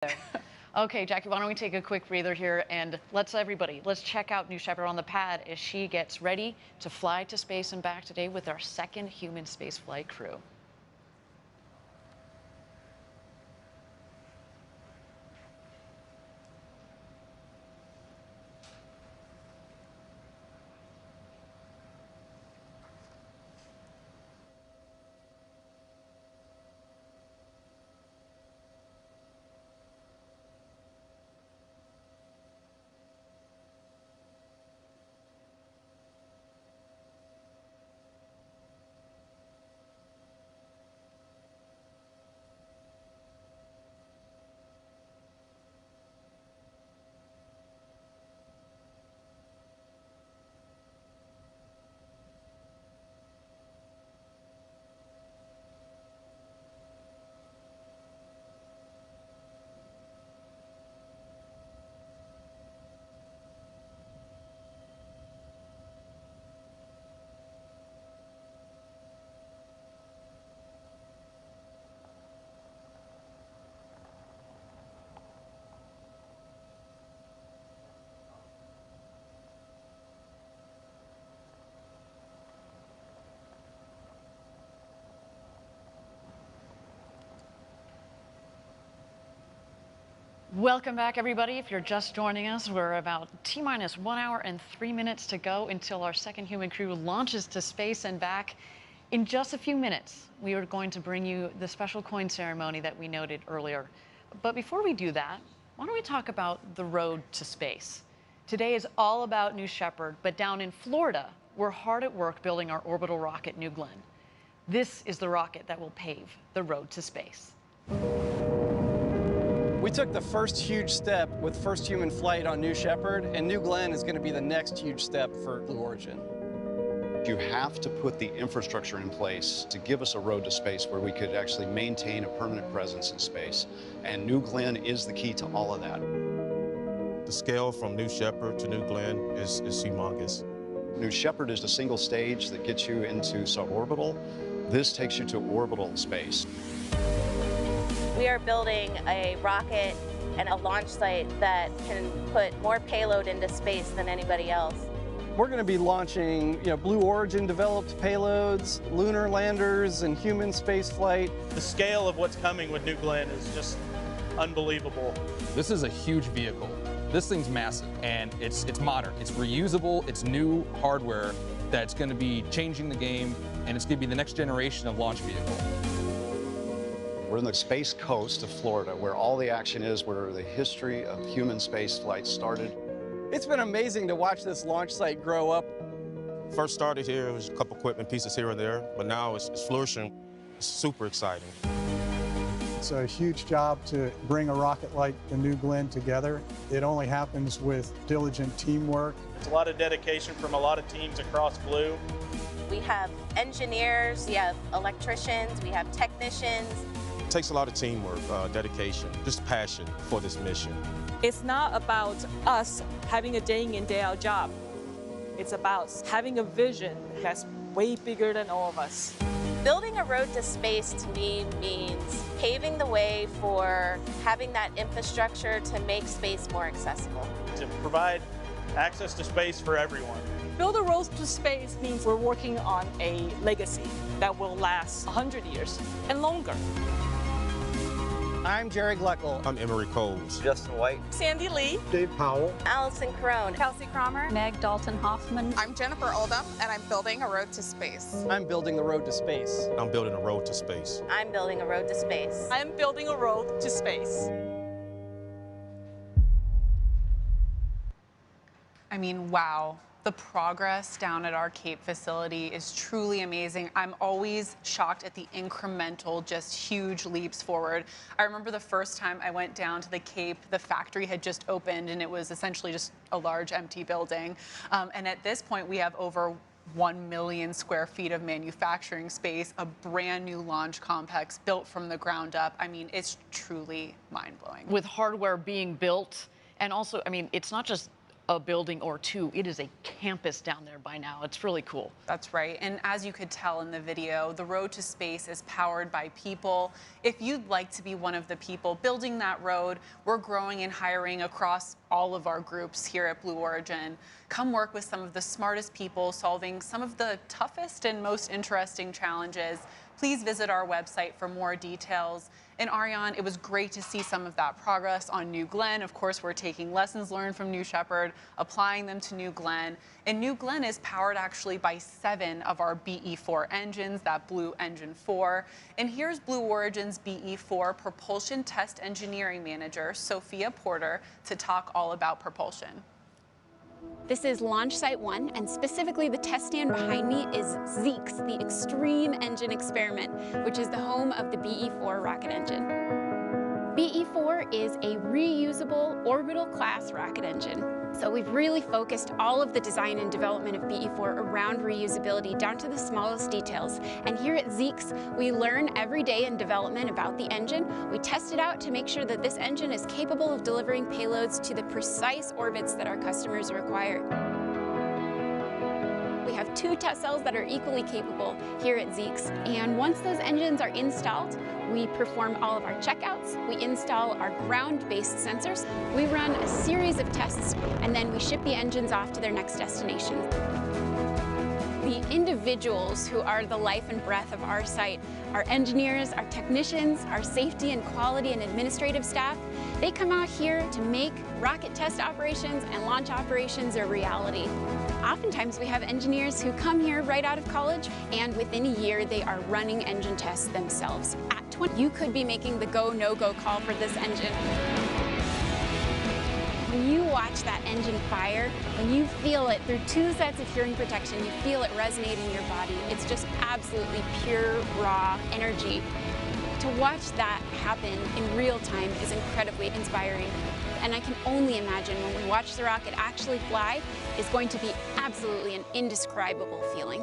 there. Okay, Jackie, why don't we take a quick breather here and let's check out New Shepard on the pad as she gets ready to fly to space and back today with our second human spaceflight crew. Welcome back, everybody. If you're just joining us, we're about T-minus 1 hour and 3 minutes to go until our second human crew launches to space and back. In just a few minutes, we are going to bring you the special coin ceremony that we noted earlier. But before we do that, why don't we talk about the road to space? Today is all about New Shepard, but down in Florida, we're hard at work building our orbital rocket, New Glenn. This is the rocket that will pave the road to space. We took the first huge step with first human flight on New Shepard, and New Glenn is going to be the next huge step for Blue Origin. You have to put the infrastructure in place to give us a road to space where we could actually maintain a permanent presence in space. And New Glenn is the key to all of that. The scale from New Shepard to New Glenn is humongous. New Shepard is the single stage that gets you into suborbital. This takes you to orbital space. We are building a rocket and a launch site that can put more payload into space than anybody else. We're going to be launching, Blue Origin developed payloads, lunar landers, and human space flight. The scale of what's coming with New Glenn is just unbelievable. This is a huge vehicle. This thing's massive, and it's modern. It's reusable. It's new hardware that's going to be changing the game, and it's going to be the next generation of launch vehicle. We're in the space coast of Florida, where all the action is, where the history of human space flight started. It's been amazing to watch this launch site grow up. First started here, it was a couple equipment pieces here and there, but now it's flourishing. It's super exciting. It's a huge job to bring a rocket like the New Glenn together. It only happens with diligent teamwork. It's a lot of dedication from a lot of teams across Blue. We have engineers, we have electricians, we have technicians. It takes a lot of teamwork, dedication, just passion for this mission. It's not about us having a day in, day out job. It's about having a vision that's way bigger than all of us. Building a road to space to me means paving the way for having that infrastructure to make space more accessible. To provide access to space for everyone. Build a road to space means we're working on a legacy that will last 100 years and longer. I'm Jerry Gleckel. I'm Emery Coles. Justin White. Sandy Lee. Dave Powell. Allison Crone. Kelsey Cromer. Meg Dalton Hoffman. I'm Jennifer Oldham, and I'm building a road to space. I'm building the road to space. I'm building a road to space. I'm building a road to space. I'm building a road to space. I mean, wow. The progress down at our Cape facility is truly amazing. I'm always shocked at the incremental, just huge leaps forward. I remember the first time I went down to the Cape, the factory had just opened and it was essentially just a large empty building. And at this point, we have over 1 million square feet of manufacturing space, a brand new launch complex built from the ground up. I mean, it's truly mind-blowing. With hardware being built, and also, I mean, it's not just a building or two. It is a campus down there by now. It's really cool. That's right. And as you could tell in the video, the road to space is powered by people. If you'd like to be one of the people building that road, we're growing and hiring across all of our groups here at Blue Origin. Come work with some of the smartest people solving some of the toughest and most interesting challenges. Please visit our website for more details. And Ariane, it was great to see some of that progress on New Glenn. Of course, we're taking lessons learned from New Shepard, applying them to New Glenn. And New Glenn is powered actually by 7 of our BE4 engines, that Blue Engine 4. And here's Blue Origin's BE4 Propulsion Test Engineering Manager, Sophia Porter, to talk all about propulsion. This is Launch Site 1, and specifically the test stand behind me is Zeke's, the Extreme Engine Experiment, which is the home of the BE4 rocket engine. BE4 is a reusable orbital class rocket engine. So we've really focused all of the design and development of BE4 around reusability down to the smallest details. And here at Zeke's, we learn every day in development about the engine. We test it out to make sure that this engine is capable of delivering payloads to the precise orbits that our customers require. We have 2 test cells that are equally capable here at Zeke's. And once those engines are installed, we perform all of our checkouts, we install our ground-based sensors, we run a series of tests, and then we ship the engines off to their next destination. The individuals who are the life and breath of our site, our engineers, our technicians, our safety and quality and administrative staff, they come out here to make rocket test operations and launch operations a reality. Oftentimes we have engineers who come here right out of college, and within a year they are running engine tests themselves. At 20, you could be making the go, no-go call for this engine. When you watch that engine fire, when you feel it through 2 sets of hearing protection, you feel it resonate in your body. It's just absolutely pure, raw energy. To watch that happen in real time is incredibly inspiring. And I can only imagine when we watch the rocket actually fly, is going to be absolutely an indescribable feeling.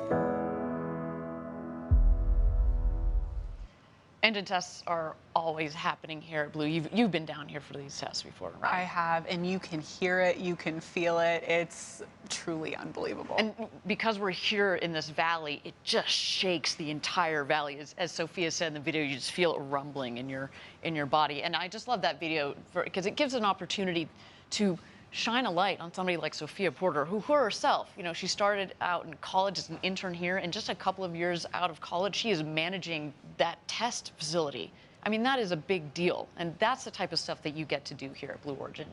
Engine tests are always happening here at Blue. You've been down here for these tests before, right? I have, and you can hear it, you can feel it. It's truly unbelievable. And because we're here in this valley, it just shakes the entire valley. As Sophia said in the video, you just feel it rumbling in your body. And I just love that video because it gives an opportunity to shine a light on somebody like Sophia Porter, who herself, you know, she started out in college as an intern here, and just a couple of years out of college, she is managing that test facility. I mean, that is a big deal, and that's the type of stuff that you get to do here at Blue Origin.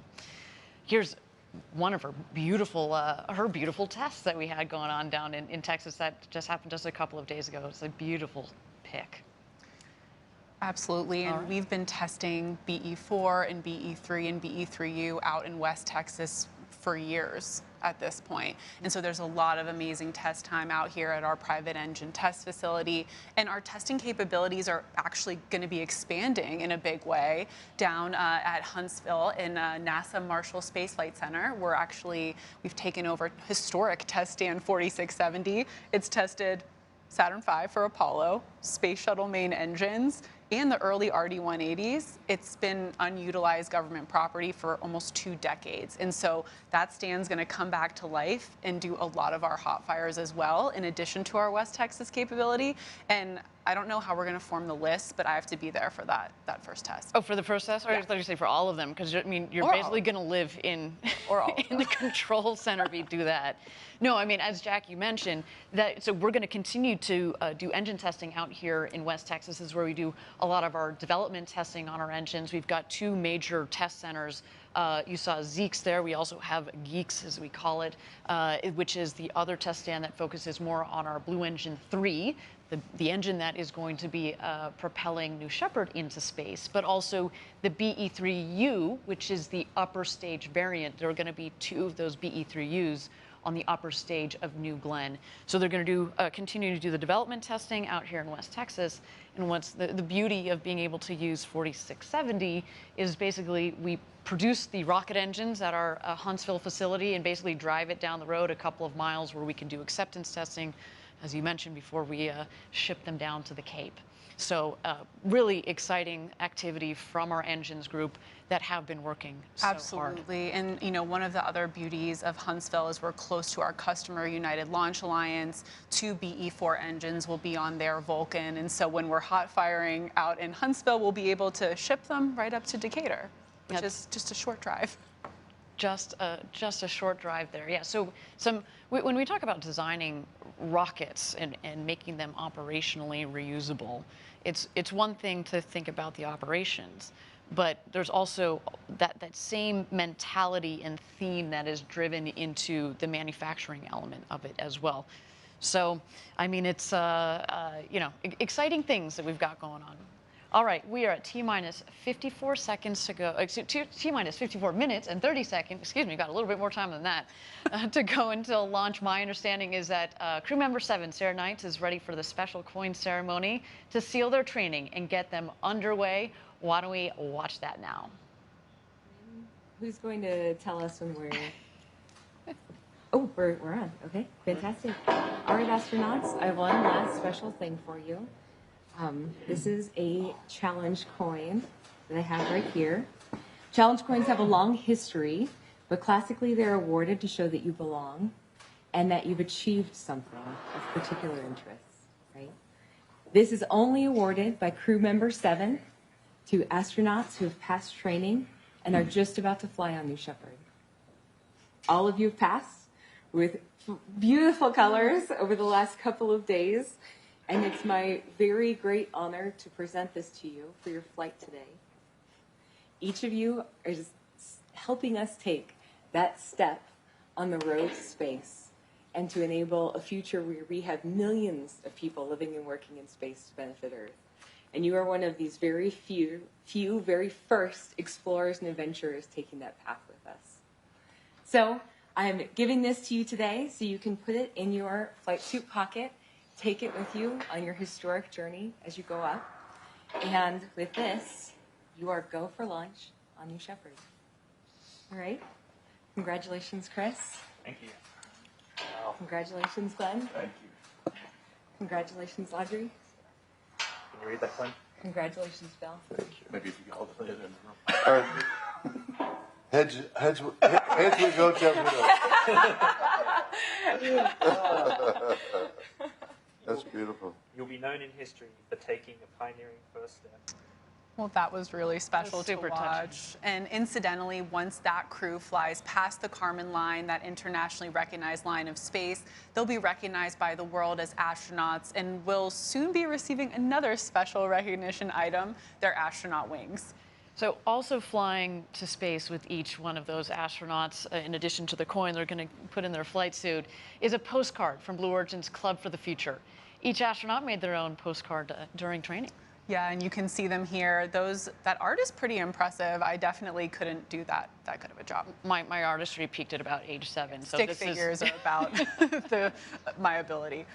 Here's one of her beautiful tests that we had going on down in Texas that just happened just a couple of days ago. It's a beautiful pic. Absolutely, and we've been testing BE4 and BE3 and BE3U out in West Texas for years at this point. And so there's a lot of amazing test time out here at our private engine test facility. And our testing capabilities are actually going to be expanding in a big way down at Huntsville in NASA Marshall Space Flight Center. We've taken over historic test stand 4670. It's tested Saturn V for Apollo, Space Shuttle main engines, and the early RD-180s. It's been unutilized government property for almost 2 decades. And so that stand's going to come back to life and do a lot of our hot fires as well, in addition to our West Texas capability. And I don't know how we're going to form the list, but I have to be there for that first test. Oh, for the first test? Or I thought you say for all of them, because I mean, you're basically going to live in the control center if you do that. No, I mean, as Jackie mentioned, so we're going to continue to do engine testing out here in West Texas. This is where we do a lot of our development testing on our engines. We've got 2 major test centers. You saw Zeke's there. We also have Geeks, as we call it, which is the other test stand that focuses more on our Blue Engine 3, the engine that is going to be propelling New Shepard into space, but also the BE3U, which is the upper stage variant. There are going to be 2 of those BE3Us on the upper stage of New Glenn. So they're going to continue to do the development testing out here in West Texas. And what's the beauty of being able to use 4670 is basically we produce the rocket engines at our Huntsville facility and basically drive it down the road a couple of miles where we can do acceptance testing, as you mentioned before we ship them down to the Cape. So really exciting activity from our engines group that have been working so hard. Absolutely. And you know, one of the other beauties of Huntsville is we're close to our customer, United Launch Alliance. 2 BE-4 engines will be on their Vulcan. And so when we're hot firing out in Huntsville, we'll be able to ship them right up to Decatur, which is just a short drive. Just a short drive there. Yeah, so when we talk about designing rockets and making them operationally reusable, it's one thing to think about the operations, but there's also that same mentality and theme that is driven into the manufacturing element of it as well. So, I mean, it's you know, exciting things that we've got going on. All right, we are at T-minus 54 seconds to go. T-minus 54 minutes and 30 seconds. Excuse me, got a little bit more time than that to go until launch. My understanding is that crew member 7, Sarah Knights, is ready for the special coin ceremony to seal their training and get them underway. Why don't we watch that now? Who's going to tell us when we're... Oh, we're on. Okay, fantastic. All right, astronauts, I have one last special thing for you. This is a challenge coin that I have right here. Challenge coins have a long history, but classically they're awarded to show that you belong and that you've achieved something of particular interest, right? This is only awarded by crew member 7 to astronauts who have passed training and are just about to fly on New Shepard. All of you have passed with beautiful colors over the last couple of days. And it's my very great honor to present this to you for your flight today. Each of you are just helping us take that step on the road to space and to enable a future where we have millions of people living and working in space to benefit Earth. And you are one of these very few very first explorers and adventurers taking that path with us. So I'm giving this to you today so you can put it in your flight suit pocket. Take it with you on your historic journey as you go up. And with this, you are go for launch on New Shepard. All right? Congratulations, Chris. Thank you. Wow. Congratulations, Glenn. Thank you. Congratulations, Audrey. Can you read that, Glenn? Congratulations, Bill. Thank you. Maybe if you can hold it in the room. All right. Heads we go, tails we go. That's beautiful. You'll be known in history for taking a pioneering first step. Well, that was really special to super watch. touching. And incidentally, once that crew flies past the Kármán line, that internationally recognized line of space, they'll be recognized by the world as astronauts and will soon be receiving another special recognition item, their astronaut wings. So also flying to space with each one of those astronauts, in addition to the coin they're going to put in their flight suit, is a postcard from Blue Origin's Club for the Future. Each astronaut made their own postcard during training. Yeah, and you can see them here. That art is pretty impressive. I definitely couldn't do that good of a job. My artistry peaked at about age 7. So Stick figures are about my ability.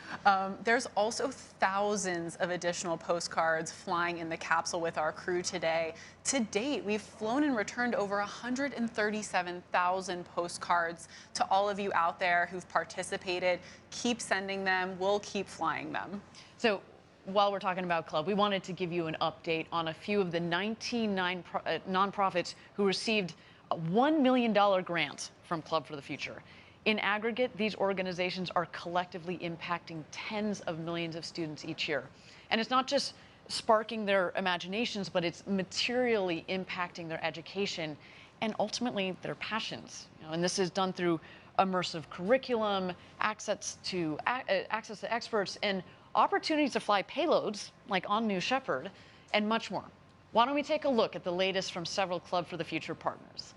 There's also thousands of additional postcards flying in the capsule with our crew today. To date, we've flown and returned over 137,000 postcards to all of you out there who've participated. Keep sending them. We'll keep flying them. So while we're talking about Club, we wanted to give you an update on a few of the 19 nonprofits who received a $1 million grant from Club for the Future. In aggregate, these organizations are collectively impacting tens of millions of students each year. And it's not just sparking their imaginations, but it's materially impacting their education and ultimately their passions. And this is done through immersive curriculum, access to experts, and opportunities to fly payloads, like on New Shepard, and much more. Why don't we take a look at the latest from several Club for the Future partners?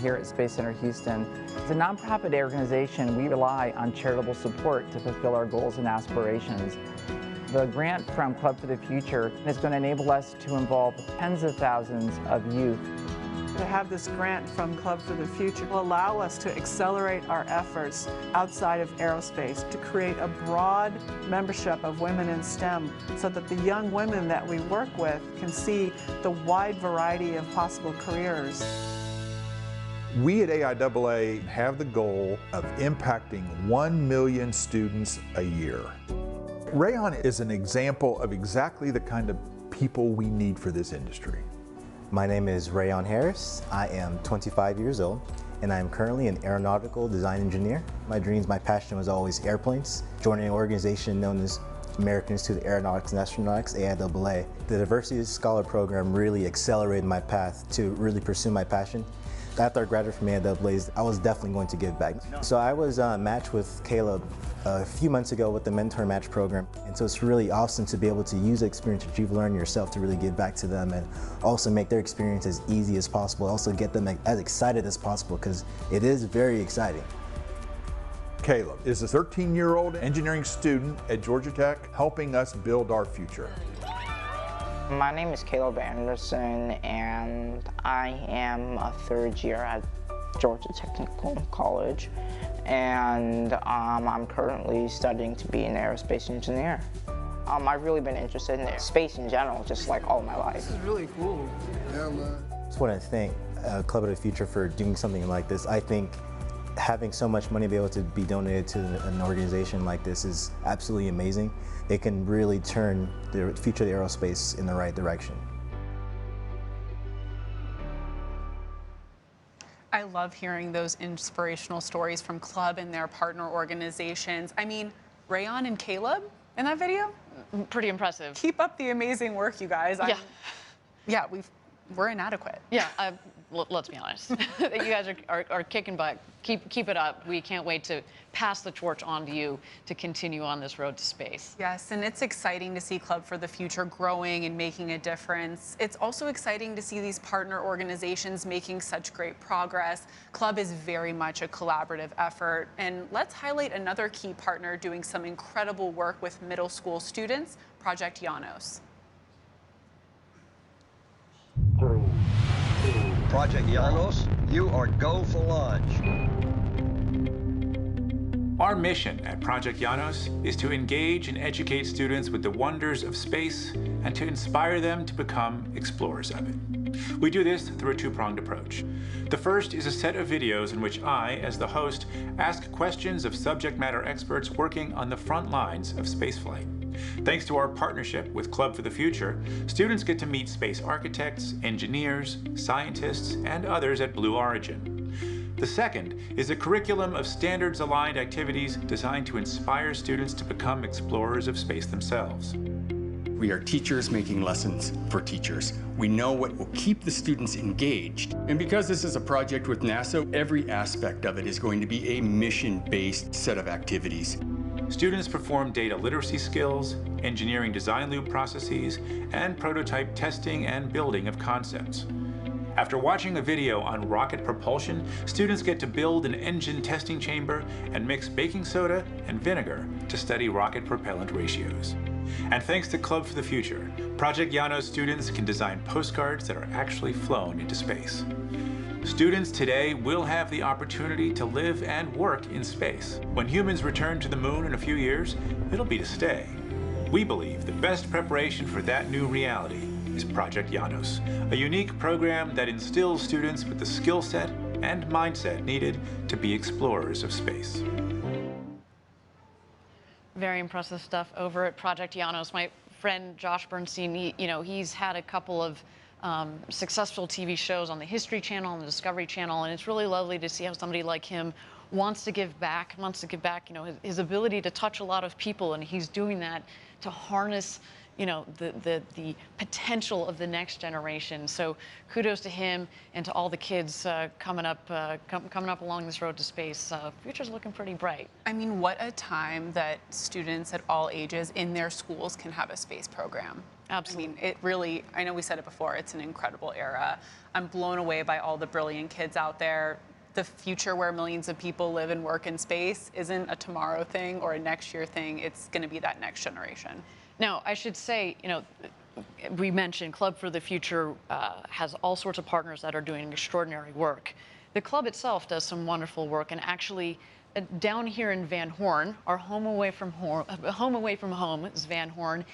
Here at Space Center Houston. As a nonprofit organization, we rely on charitable support to fulfill our goals and aspirations. The grant from Club for the Future is going to enable us to involve tens of thousands of youth To have this grant from Club for the Future will allow us to accelerate our efforts outside of aerospace, to create a broad membership of women in STEM so that the young women that we work with can see the wide variety of possible careers. We at AIAA have the goal of impacting 1 million students a year. Rayon is an example of exactly the kind of people we need for this industry. My name is Rayon Harris. I am 25 years old, and I am currently an aeronautical design engineer. My dreams, my passion was always airplanes. Joining an organization known as American Institute of Aeronautics and Astronautics, AIAA, the Diversity Scholar Program really accelerated my path to really pursue my passion. After I graduated from AIAA, I was definitely going to give back. So I was matched with Caleb a few months ago with the Mentor Match program. And so it's really awesome to be able to use the experience that you've learned yourself to really give back to them and also make their experience as easy as possible, also get them as excited as possible, because it is very exciting. Caleb is a 13-year-old engineering student at Georgia Tech, helping us build our future. My name is Caleb Anderson, and I am a third year at Georgia Technical College, and I'm currently studying to be an aerospace engineer. I've really been interested in space in general, just like all my life. This is really cool. Yeah, man. I just want to thank Club of the Future for doing something like this. I think having so much money to be able to be donated to an organization like this is absolutely amazing. It can really turn the future of the aerospace in the right direction. I love hearing those inspirational stories from Club and their partner organizations. I mean, Rayon and Caleb in that video? Pretty impressive. Keep up the amazing work, you guys. Yeah, we're inadequate. Yeah, let's be honest. You guys are kicking butt. Keep it up. We can't wait to pass the torch on to you to continue on this road to space. Yes, and it's exciting to see Club for the Future growing and making a difference. It's also exciting to see these partner organizations making such great progress. Club is very much a collaborative effort. And let's highlight another key partner doing some incredible work with middle school students, Project Janos. Project Janos, you are go for launch. Our mission at Project Janos is to engage and educate students with the wonders of space and to inspire them to become explorers of it. We do this through a two-pronged approach. The first is a set of videos in which I, as the host, ask questions of subject matter experts working on the front lines of spaceflight. Thanks to our partnership with Club for the Future, students get to meet space architects, engineers, scientists, and others at Blue Origin. The second is a curriculum of standards-aligned activities designed to inspire students to become explorers of space themselves. We are teachers making lessons for teachers. We know what will keep the students engaged. And because this is a project with NASA, every aspect of it is going to be a mission-based set of activities. Students perform data literacy skills, engineering design loop processes, and prototype testing and building of concepts. After watching a video on rocket propulsion, students get to build an engine testing chamber and mix baking soda and vinegar to study rocket propellant ratios. And thanks to Club for the Future, Project Janos students can design postcards that are actually flown into space. Students today will have the opportunity to live and work in space. When humans return to the moon in a few years, it'll be to stay. We believe the best preparation for that new reality is Project Janos, a unique program that instills students with the skill set and mindset needed to be explorers of space. Very impressive stuff over at Project Janos. My friend Josh Bernstein, he's had a couple of successful TV shows on the History Channel and the Discovery Channel, and it's really lovely to see how somebody like him wants to give back, his ability to touch a lot of people, and he's doing that to harness the potential of the next generation. So kudos to him and to all the kids coming up along this road to space. Future's looking pretty bright. I mean, what a time that students at all ages in their schools can have a space program. Absolutely. I mean, it really, I know we said it before, it's an incredible era. I'm blown away by all the brilliant kids out there. The future where millions of people live and work in space isn't a tomorrow thing or a next year thing. It's going to be that next generation. Now, I should say, we mentioned Club for the Future has all sorts of partners that are doing extraordinary work. The club itself does some wonderful work, and actually down here in Van Horn, our home away from home is Van Horn.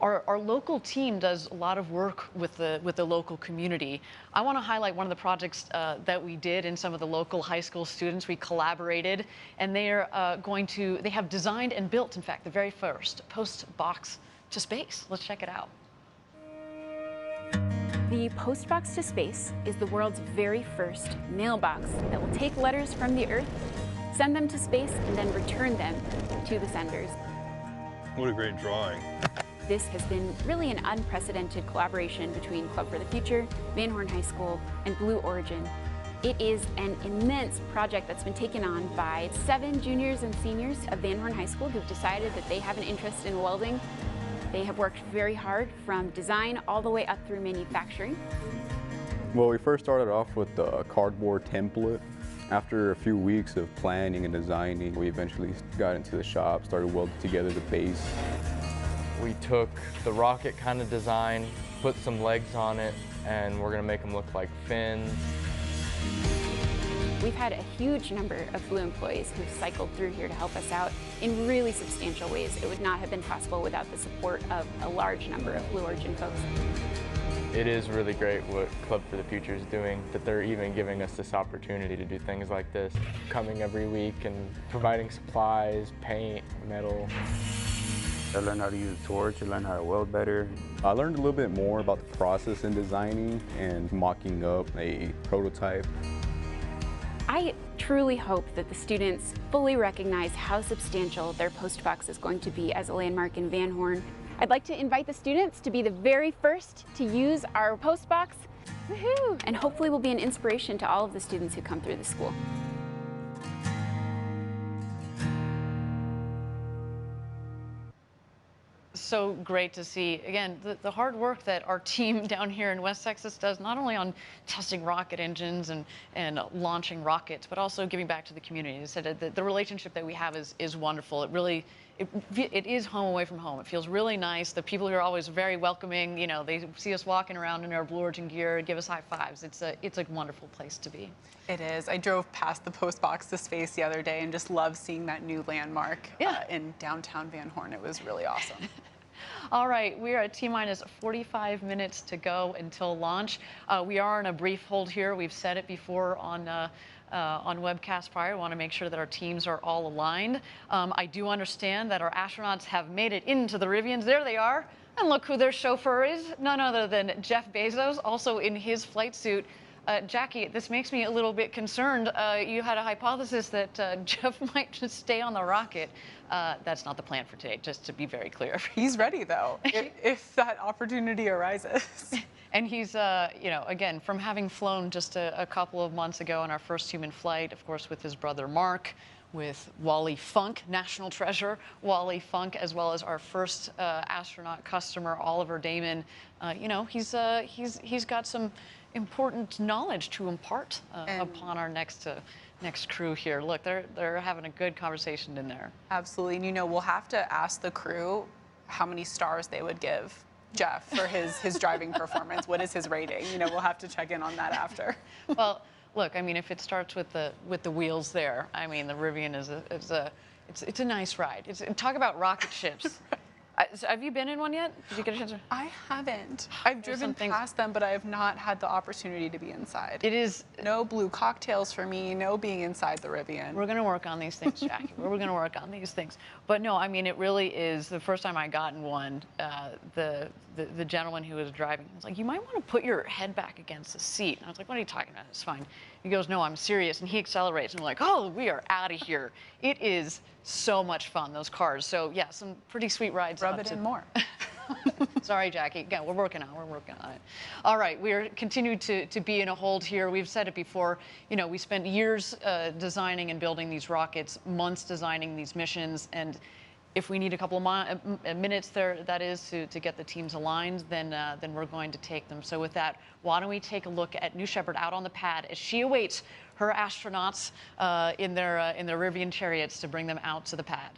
Our local team does a lot of work with the local community. I want to highlight one of the projects that we did in some of the local high school students. We collaborated, and they have designed and built, in fact, the very first post box to space. Let's check it out. The Postbox to Space is the world's very first mailbox that will take letters from the Earth, send them to space, and then return them to the senders. What a great drawing. This has been really an unprecedented collaboration between Club for the Future, Van Horn High School, and Blue Origin. It is an immense project that's been taken on by 7 juniors and seniors of Van Horn High School who've decided that they have an interest in welding. They have worked very hard from design all the way up through manufacturing. Well, we first started off with the cardboard template. After a few weeks of planning and designing, we eventually got into the shop, started welding together the base. We took the rocket kind of design, put some legs on it, and we're gonna make them look like fins. We've had a huge number of Blue employees who've cycled through here to help us out in really substantial ways. It would not have been possible without the support of a large number of Blue Origin folks. It is really great what Club for the Future is doing, that they're even giving us this opportunity to do things like this, coming every week and providing supplies, paint, metal. I learned how to use a torch, I learned how to weld better. I learned a little bit more about the process in designing and mocking up a prototype. I truly hope that the students fully recognize how substantial their postbox is going to be as a landmark in Van Horn. I'd like to invite the students to be the very first to use our postbox. Woohoo! And hopefully will be an inspiration to all of the students who come through the school. So great to see, again, the hard work that our team down here in West Texas does, not only on testing rocket engines and launching rockets, but also giving back to the community. As I said, the relationship that we have is wonderful. It is home away from home. It feels really nice. The people here are always very welcoming. You know, they see us walking around in our Blue Origin gear, give us high fives. It's a wonderful place to be. It is. I drove past the Postbox to Space the other day and just loved seeing that new landmark in downtown Van Horn. It was really awesome. All right, we are at T-minus 45 minutes to go until launch. We are on a brief hold here. We've said it before on webcast prior. We want to make sure that our teams are all aligned. I do understand that our astronauts have made it into the Rivians. There they are. And look who their chauffeur is. None other than Jeff Bezos, also in his flight suit. Jackie, this makes me a little bit concerned. You had a hypothesis that Jeff might just stay on the rocket. That's not the plan for today, just to be very clear. He's ready, though, if that opportunity arises. And he's, you know, again, from having flown just a couple of months ago on our first human flight, of course, with his brother Mark, with Wally Funk, national treasure, Wally Funk, as well as our first astronaut customer, Oliver Damon. You know, he's got some important knowledge to impart upon our next crew here. Look, they're having a good conversation in there. Absolutely, and you know, we'll have to ask the crew how many stars they would give Jeff for his driving performance. What is his rating? You know, we'll have to check in on that after. Well, look, I mean, if it starts with the wheels there, I mean, the Rivian it's a nice ride. Talk about rocket ships. Have you been in one yet? Did you get a chance? I haven't. I've driven past them, but I have not had the opportunity to be inside. It is no blue cocktails for me, no being inside the Rivian. We're going to work on these things, Jackie. We're going to work on these things. But no, I mean, it really is. The first time I got in one, the gentleman who was driving was like, "You might want to put your head back against the seat." And I was like, "What are you talking about? It's fine." He goes, "No, I'm serious." And he accelerates, and we're like, "Oh, we are out of here." It is so much fun, those cars. So yeah, some pretty sweet rides. Rub it in more. Sorry, Jackie. Again, we're working on it. All right, we are continuing to be in a hold here. We've said it before. You know, we spent years designing and building these rockets, months designing these missions, and if we need a couple of minutes there, that is, to get the teams aligned, then we're going to take them. So with that, why don't we take a look at New Shepard out on the pad as she awaits her astronauts in their Rivian chariots to bring them out to the pad.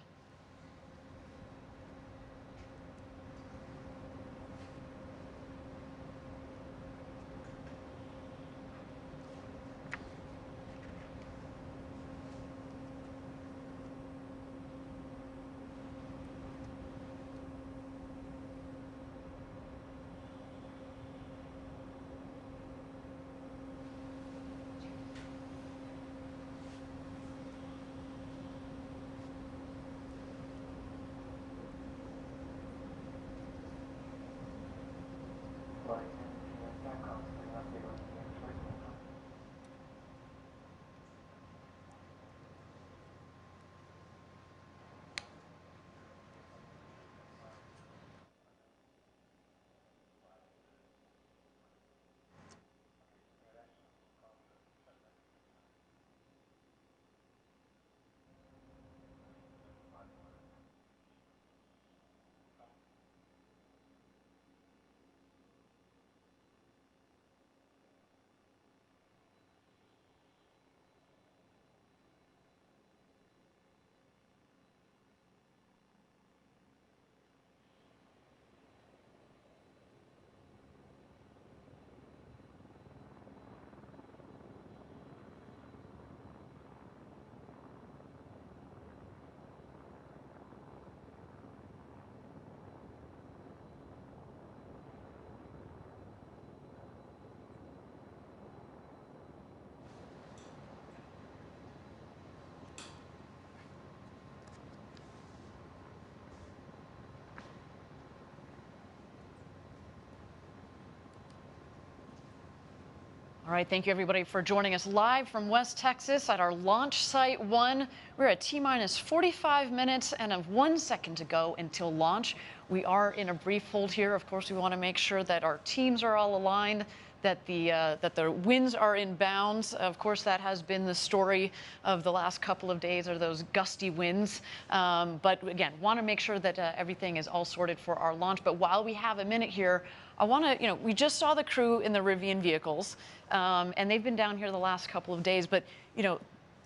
All right, thank you everybody for joining us live from West Texas at our launch site 1. We're at T-minus 45 minutes and 1 second to go until launch. We are in a brief hold here. Of course, we want to make sure that our teams are all aligned, that the winds are in bounds. Of course, that has been the story of the last couple of days, are those gusty winds. But again, want to make sure that everything is all sorted for our launch. But while we have a minute here, I want to, we just saw the crew in the Rivian vehicles, and they've been down here the last couple of days. But,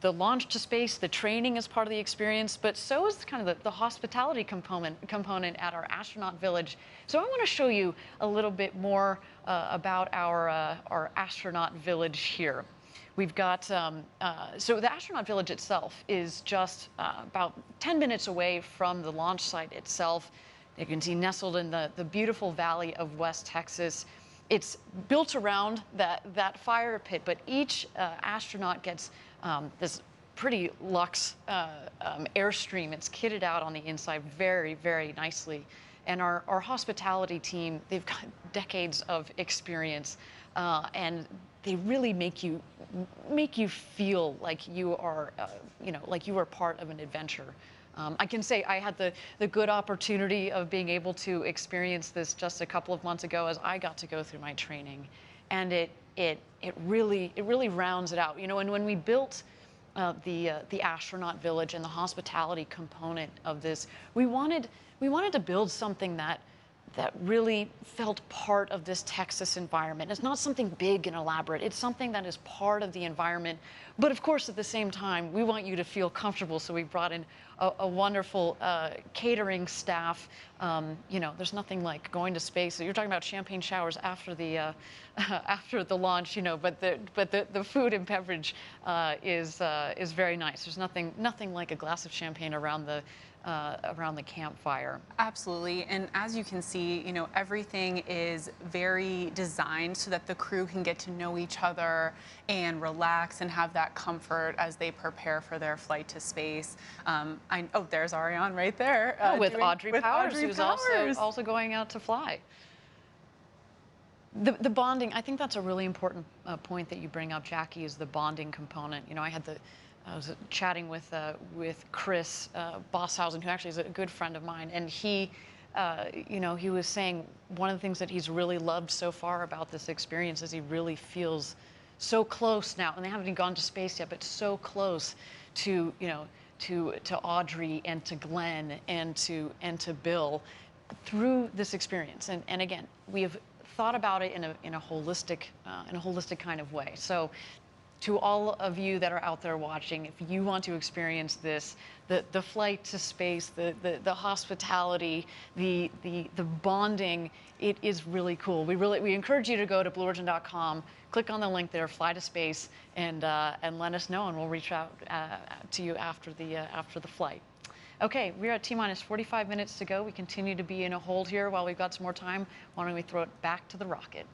the launch to space, the training is part of the experience, but so is kind of the hospitality component at our astronaut village. So I want to show you a little bit more about our astronaut village here. We've got, so the astronaut village itself is just about 10 minutes away from the launch site itself. You can see nestled in the beautiful valley of West Texas. It's built around that fire pit, but each astronaut gets this pretty luxe airstream. It's kitted out on the inside very, very nicely. And our hospitality team, they've got decades of experience, and they really make you feel like you are, like you are part of an adventure. I can say I had the good opportunity of being able to experience this just a couple of months ago as I got to go through my training, and it really rounds it out. And when we built the astronaut village and the hospitality component of this, we wanted to build something that really felt part of this Texas environment. It's not something big and elaborate. It's something that is part of the environment. But of course, at the same time, we want you to feel comfortable. So we brought in a wonderful catering staff. There's nothing like going to space. So you're talking about champagne showers after the launch, but the food and beverage is very nice. There's nothing like a glass of champagne around the campfire. Absolutely, and as you can see, everything is very designed so that the crew can get to know each other and relax and have that comfort as they prepare for their flight to space. There's Ariane right there. With Audrey Powers, who's also going out to fly. The bonding, I think that's a really important point that you bring up, Jackie, is the bonding component. I was chatting with Chris Bosshausen, who actually is a good friend of mine, and he was saying one of the things that he's really loved so far about this experience is he really feels so close now, and they haven't even gone to space yet, but so close to Audrey and to Glenn and to Bill through this experience. And again, we have thought about it in a holistic kind of way. So, to all of you that are out there watching, if you want to experience this, the flight to space, the hospitality, the bonding, it is really cool. We encourage you to go to blueorigin.com, click on the link there, fly to space, and let us know, and we'll reach out to you after the flight. Okay, we're at T-minus 45 minutes to go. We continue to be in a hold here while we've got some more time. Why don't we throw it back to the rocket?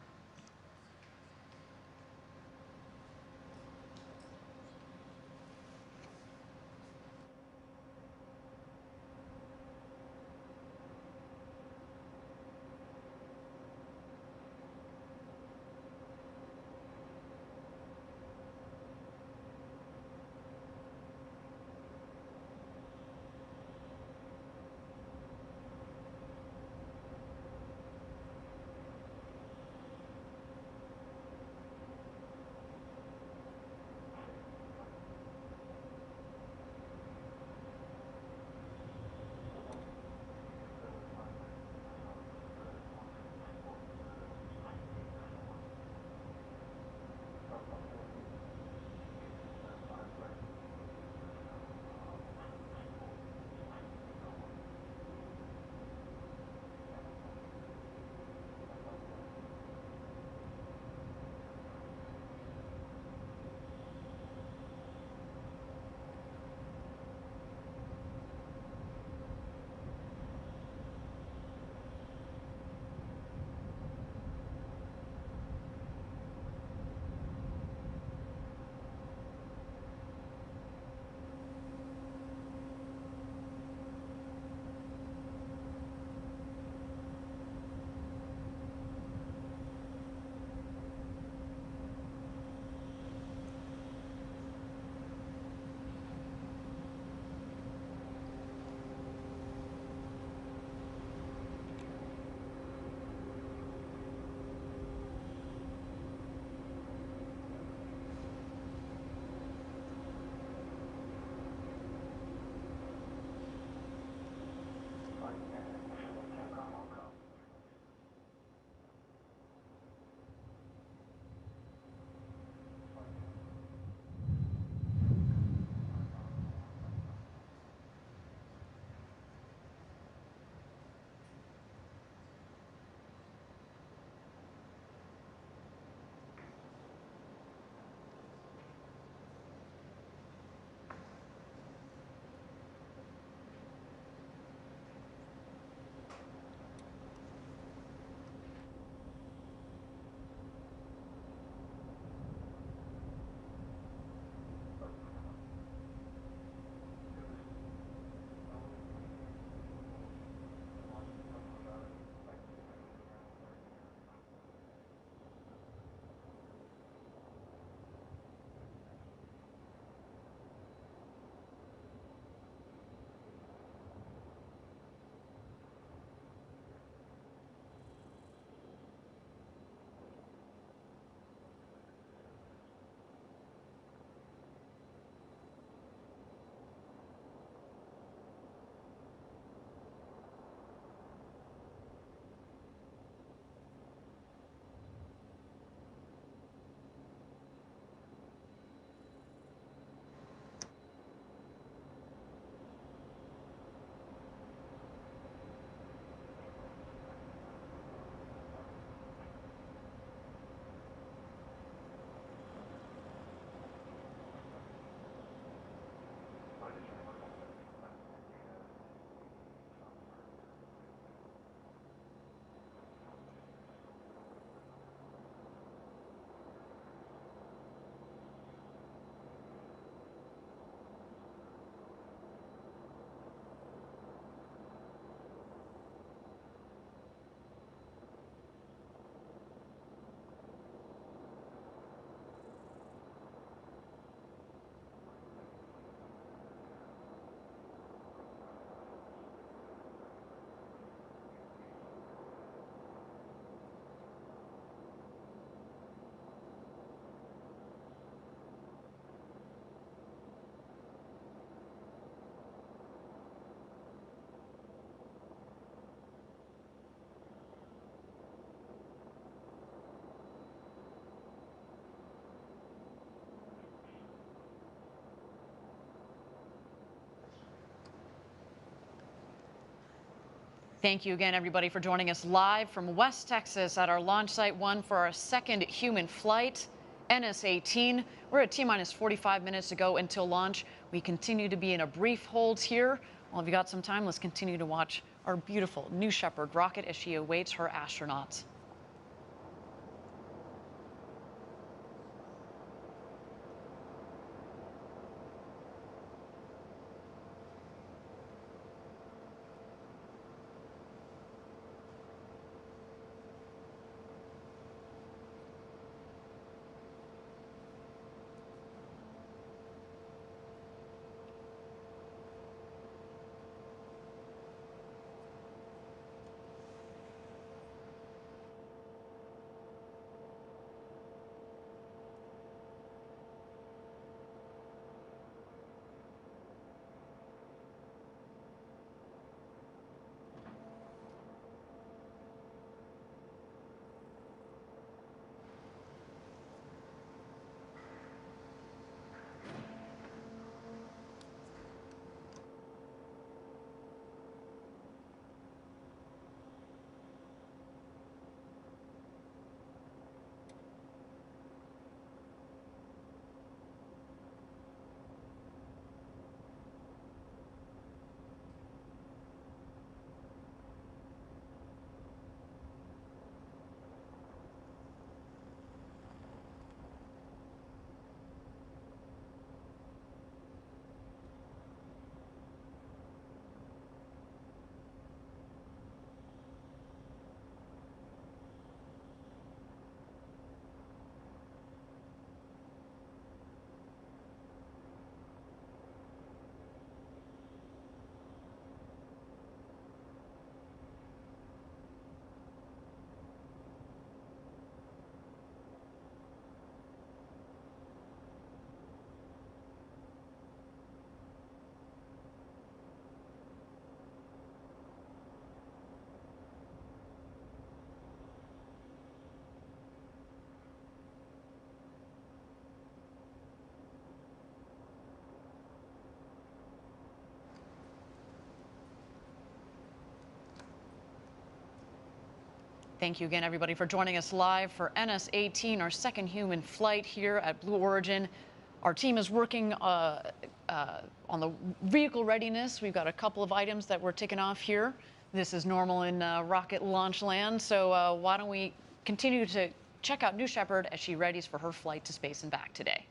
Thank you again, everybody, for joining us live from West Texas at our launch site 1 for our second human flight, NS-18. We're at T-minus 45 minutes to go until launch. We continue to be in a brief hold here. Well, if you got some time, let's continue to watch our beautiful New Shepard rocket as she awaits her astronauts. Thank you again, everybody, for joining us live for NS-18, our second human flight here at Blue Origin. Our team is working on the vehicle readiness. We've got a couple of items that we're ticking off here. This is normal in rocket launch land, so why don't we continue to check out New Shepard as she readies for her flight to space and back today.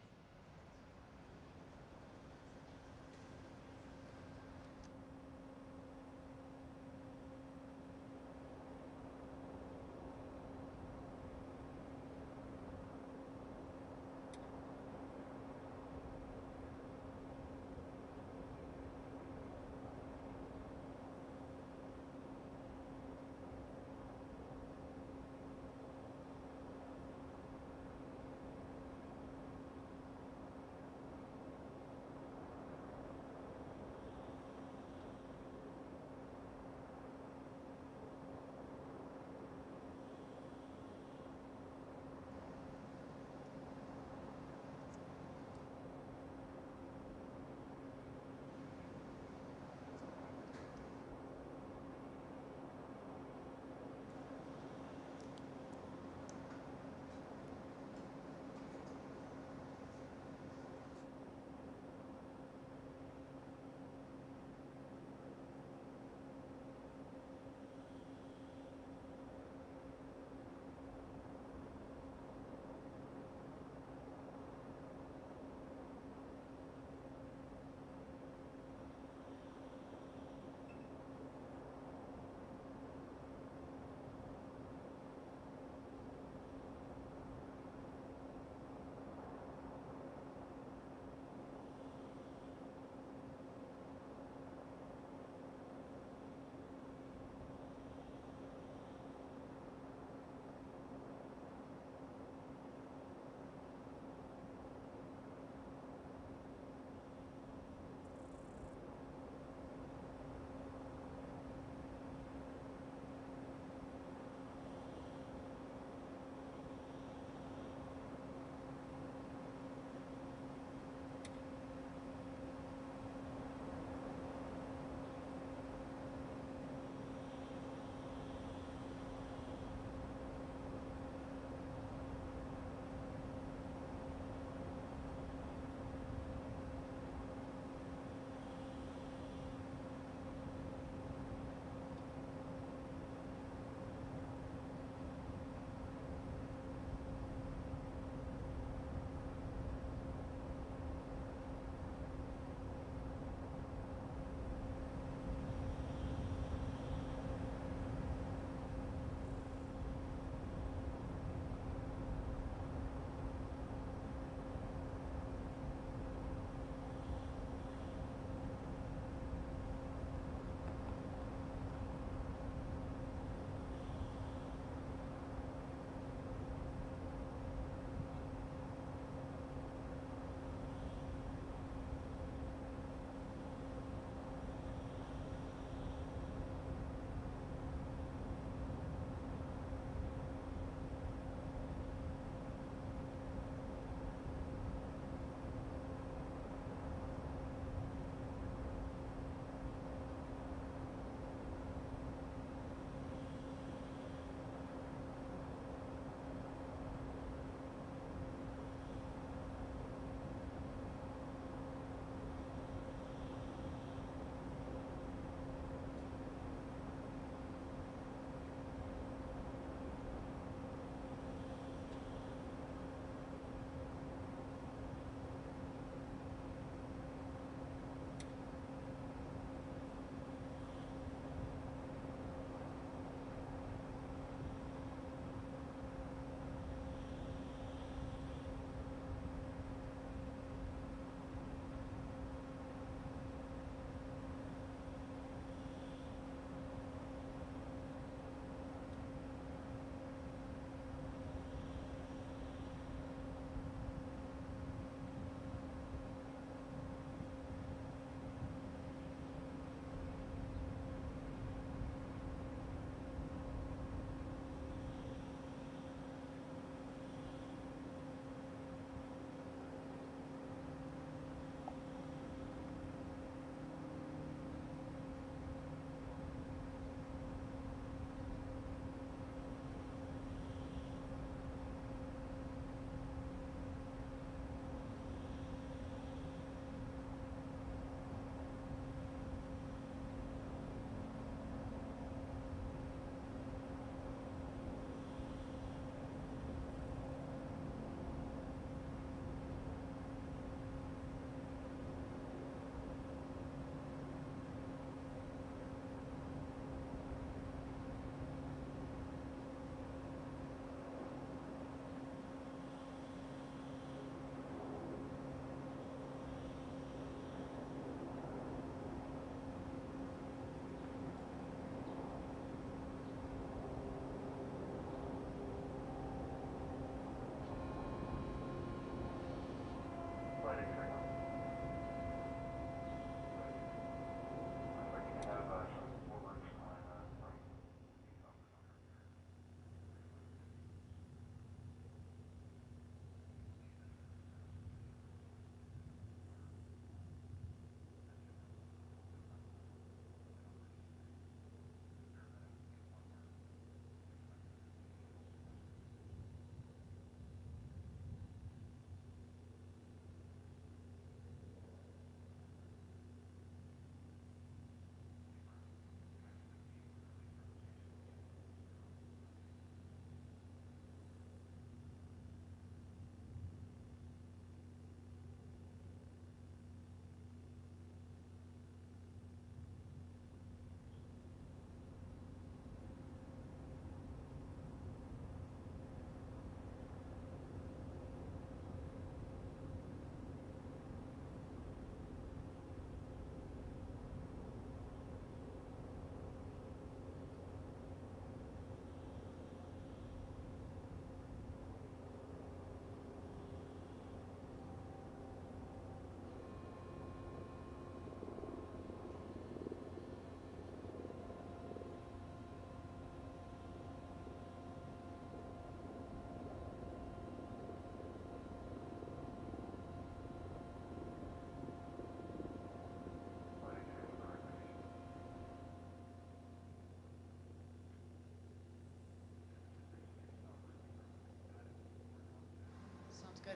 Good.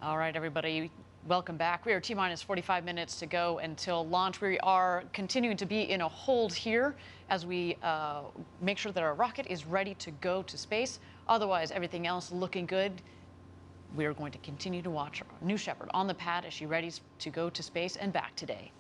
All right, everybody, welcome back. We are T-minus 45 minutes to go until launch. We are continuing to be in a hold here as we make sure that our rocket is ready to go to space. Otherwise, everything else looking good. We are going to continue to watch New Shepard on the pad as she readies to go to space and back today.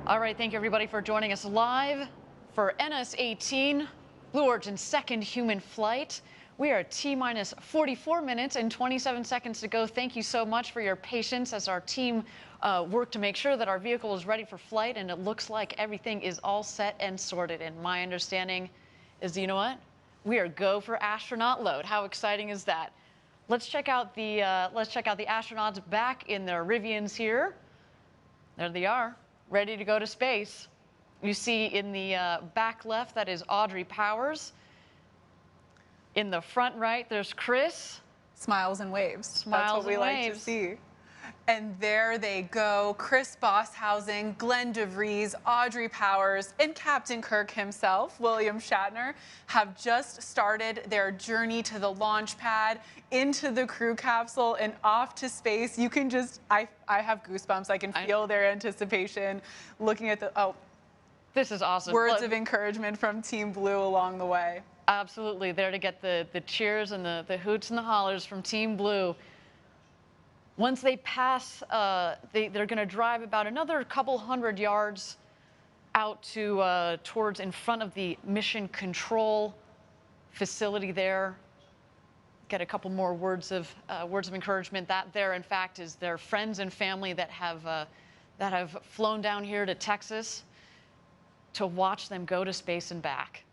All right, thank you everybody for joining us live for NS-18, Blue Origin's second human flight. We are at T-minus 44 minutes and 27 seconds to go. Thank you so much for your patience as our team worked to make sure that our vehicle is ready for flight, and it looks like everything is all set and sorted. And my understanding is, you know what? We are go for astronaut load. How exciting is that? Let's check out the astronauts back in their Rivians here. There they are, ready to go to space. You see in the back left, that is Audrey Powers. In the front right, there's Chris. Smiles and waves. Smiles That's what we and like waves. to see. And there they go. Chris Bosshausen, Glenn DeVries, Audrey Powers, and Captain Kirk himself, William Shatner, have just started their journey to the launch pad, into the crew capsule, and off to space. You can just, I have goosebumps. I can feel their anticipation looking at the, this is awesome. Words of encouragement from Team Blue along the way. Absolutely, there to get the cheers and the hoots and the hollers from Team Blue. Once they pass, they're going to drive about another couple hundred yards out to towards in front of the mission control facility there. Get a couple more words of encouragement. That there, in fact, is their friends and family that have flown down here to Texas to watch them go to space and back.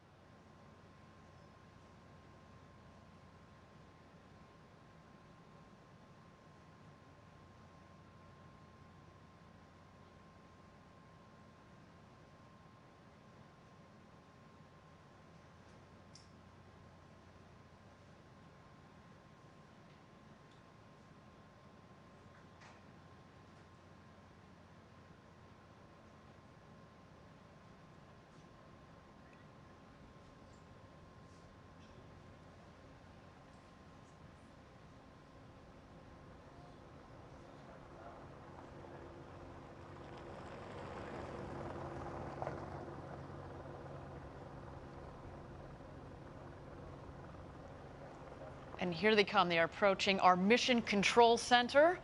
And here they come. They are approaching our Mission Control Center.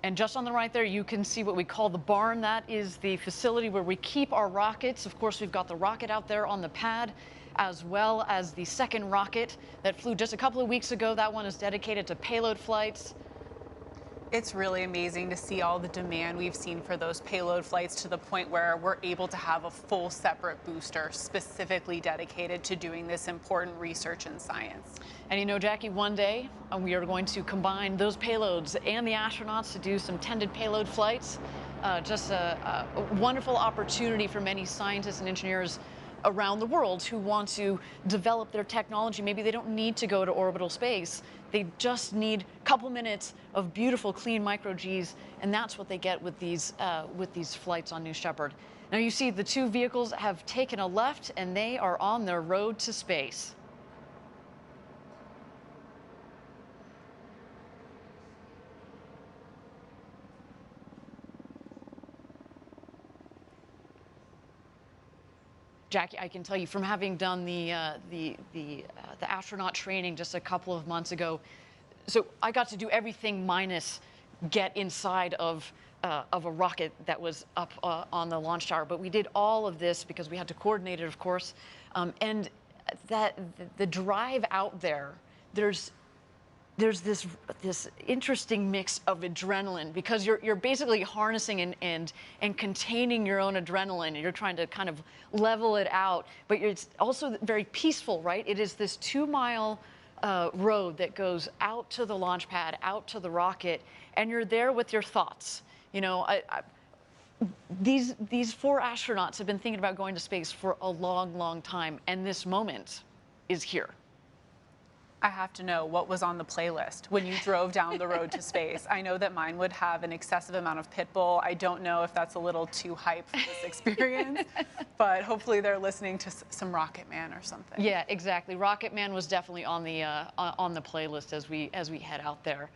And just on the right there, you can see what we call the barn. That is the facility where we keep our rockets. Of course, we've got the rocket out there on the pad, as well as the second rocket that flew just a couple of weeks ago. That one is dedicated to payload flights. It's really amazing to see all the demand we've seen for those payload flights, to the point where we're able to have a full separate booster specifically dedicated to doing this important research and science. And you know, Jackie, one day we are going to combine those payloads and the astronauts to do some tended payload flights. Just a wonderful opportunity for many scientists and engineers around the world who want to develop their technology. Maybe they don't need to go to orbital space. They just need a couple minutes of beautiful, clean micro-Gs, and that's what they get with these flights on New Shepard. Now you see the two vehicles have taken a left, and they are on their road to space. Jackie, I can tell you from having done the astronaut training just a couple of months ago, so I got to do everything minus get inside of a rocket that was up on the launch tower. But we did all of this because we had to coordinate it, of course. And the drive out there, there's this interesting mix of adrenaline, because you're basically harnessing and containing your own adrenaline, and you're trying to kind of level it out. But it's also very peaceful, right? It is this 2-mile road that goes out to the launch pad, out to the rocket, and you're there with your thoughts. You know, these 4 astronauts have been thinking about going to space for a long, long time, and this moment is here. I have to know what was on the playlist when you drove down the road to space. I know that mine would have an excessive amount of Pitbull. I don't know if that's a little too hype for this experience, but hopefully they're listening to some Rocket Man or something. Yeah, exactly. Rocket Man was definitely on the playlist as we head out there.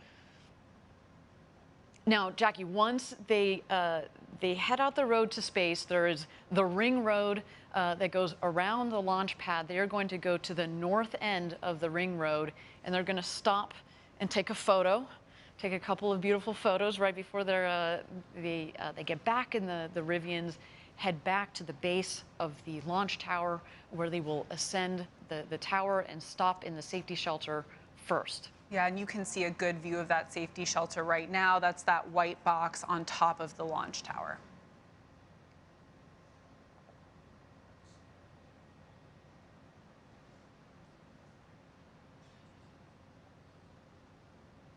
Now, Jackie, once they head out the road to space, there is the ring road that goes around the launch pad. They are going to go to the north end of the ring road, and they're going to stop and take a photo, take a couple of beautiful photos right before they get back in the Rivians, head back to the base of the launch tower, where they will ascend the tower and stop in the safety shelter first. Yeah, and you can see a good view of that safety shelter right now. That's that white box on top of the launch tower.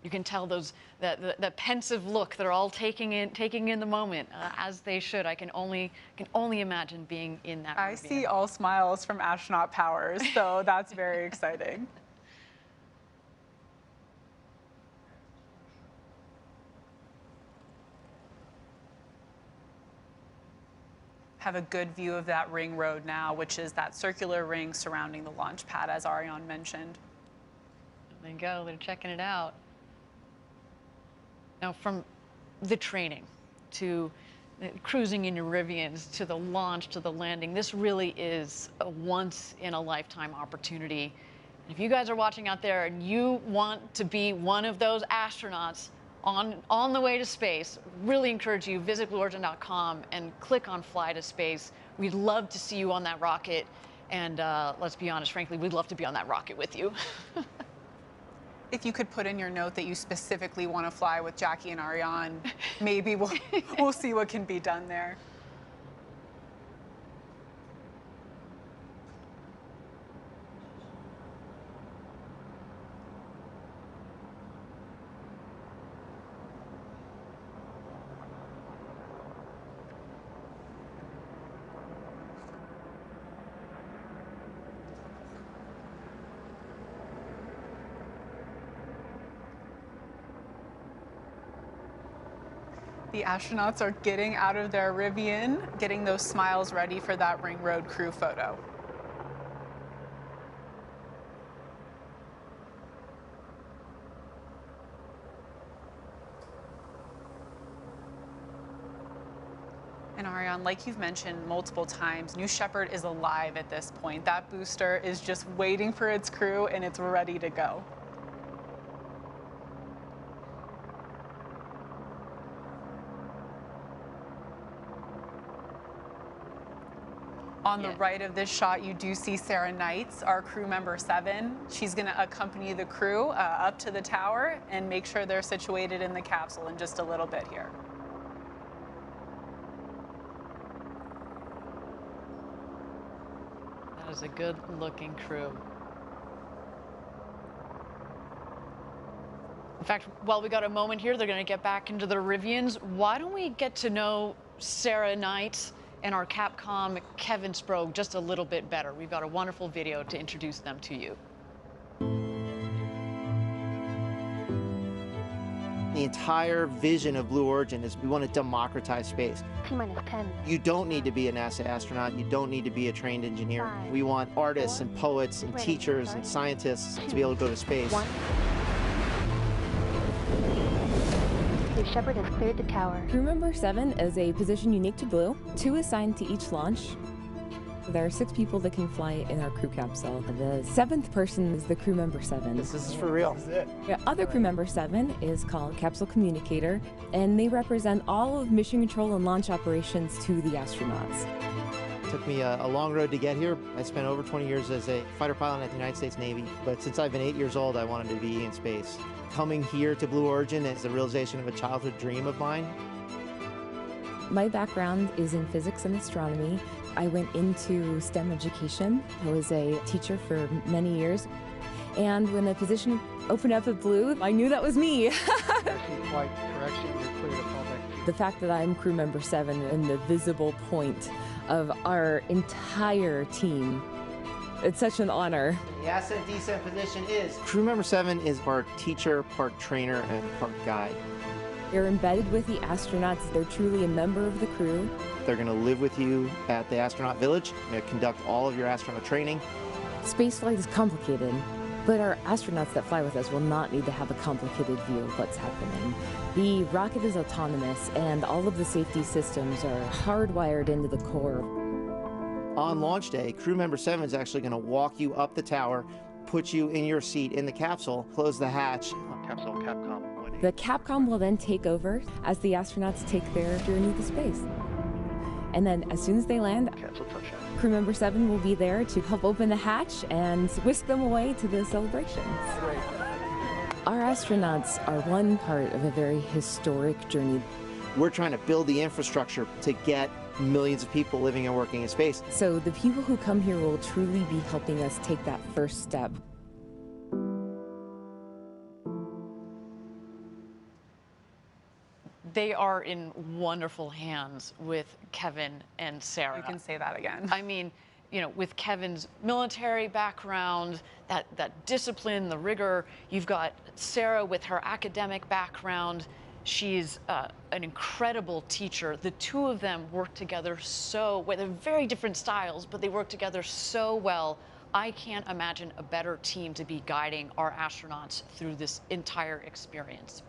You can tell that pensive look. They're all taking in the moment, as they should. I can only imagine being in that. I see all smiles from astronaut Powers, so that's very exciting. Have a good view of that ring road now, which is that circular ring surrounding the launch pad, as Ariane mentioned. There you go. They're checking it out. Now, from the training to cruising in your Rivians to the launch to the landing, this really is a once-in-a-lifetime opportunity. If you guys are watching out there and you want to be one of those astronauts on the way to space, really encourage you, visit BlueOrigin.com and click on Fly to Space. We'd love to see you on that rocket, and let's be honest, frankly, we'd love to be on that rocket with you. If you could put in your note that you specifically want to fly with Jackie and Ariane, maybe we'll see what can be done there. The astronauts are getting out of their Rivian, getting those smiles ready for that ring road crew photo. And Ariane, like you've mentioned multiple times, New Shepard is alive at this point. That booster is just waiting for its crew, and it's ready to go. On the right of this shot, you do see Sarah Knights, our crew member 7. She's going to accompany the crew up to the tower and make sure they're situated in the capsule in just a little bit here. That is a good-looking crew. In fact, while we got a moment here, they're going to get back into their Rivians. Why don't we get to know Sarah Knights and our Capcom Kevin Sprague just a little bit better? We've got a wonderful video to introduce them to you. The entire vision of Blue Origin is we want to democratize space. T-minus 10. You don't need to be a NASA astronaut. You don't need to be a trained engineer. 5, we want artists 4, and poets and teachers and scientists to be able to go to space. 1. Shepard has cleared the tower. Crew member 7 is a position unique to Blue. 2 assigned to each launch. There are 6 people that can fly in our crew capsule. The 7th person is the crew member 7. This is for real. This is it. The other crew member 7 is called Capsule Communicator, and they represent all of mission control and launch operations to the astronauts. It took me a long road to get here. I spent over 20 years as a fighter pilot at the United States Navy, but since I've been 8 years old, I wanted to be in space. Coming here to Blue Origin is the realization of a childhood dream of mine. My background is in physics and astronomy. I went into STEM education. I was a teacher for many years. And when the position opened up at Blue, I knew that was me. The fact that I'm crew member 7 and the visible point of our entire team It's such an honor. The ascent descent position is crew member 7 is part teacher, part trainer, and part guide. They're embedded with the astronauts. They're truly a member of the crew. They're going to live with you at the astronaut village. They're going to conduct all of your astronaut training. Spaceflight is complicated, but our astronauts that fly with us will not need to have a complicated view of what's happening. The rocket is autonomous, and all of the safety systems are hardwired into the core. On launch day, crew member 7 is actually going to walk you up the tower, put you in your seat in the capsule, close the hatch. Capsule Capcom. The Capcom will then take over as the astronauts take their journey to space. And then as soon as they land, crew member 7 will be there to help open the hatch and whisk them away to the celebrations. Our astronauts are one part of a very historic journey. We're trying to build the infrastructure to get millions of people living and working in space. So the people who come here will truly be helping us take that first step. They are in wonderful hands with Kevin and Sarah. You can say that again. I mean, you know, with Kevin's military background, that discipline, the rigor. You've got Sarah with her academic background. She's an incredible teacher. The two of them work together well, they're very different styles, but they work together so well. I can't imagine a better team to be guiding our astronauts through this entire experience.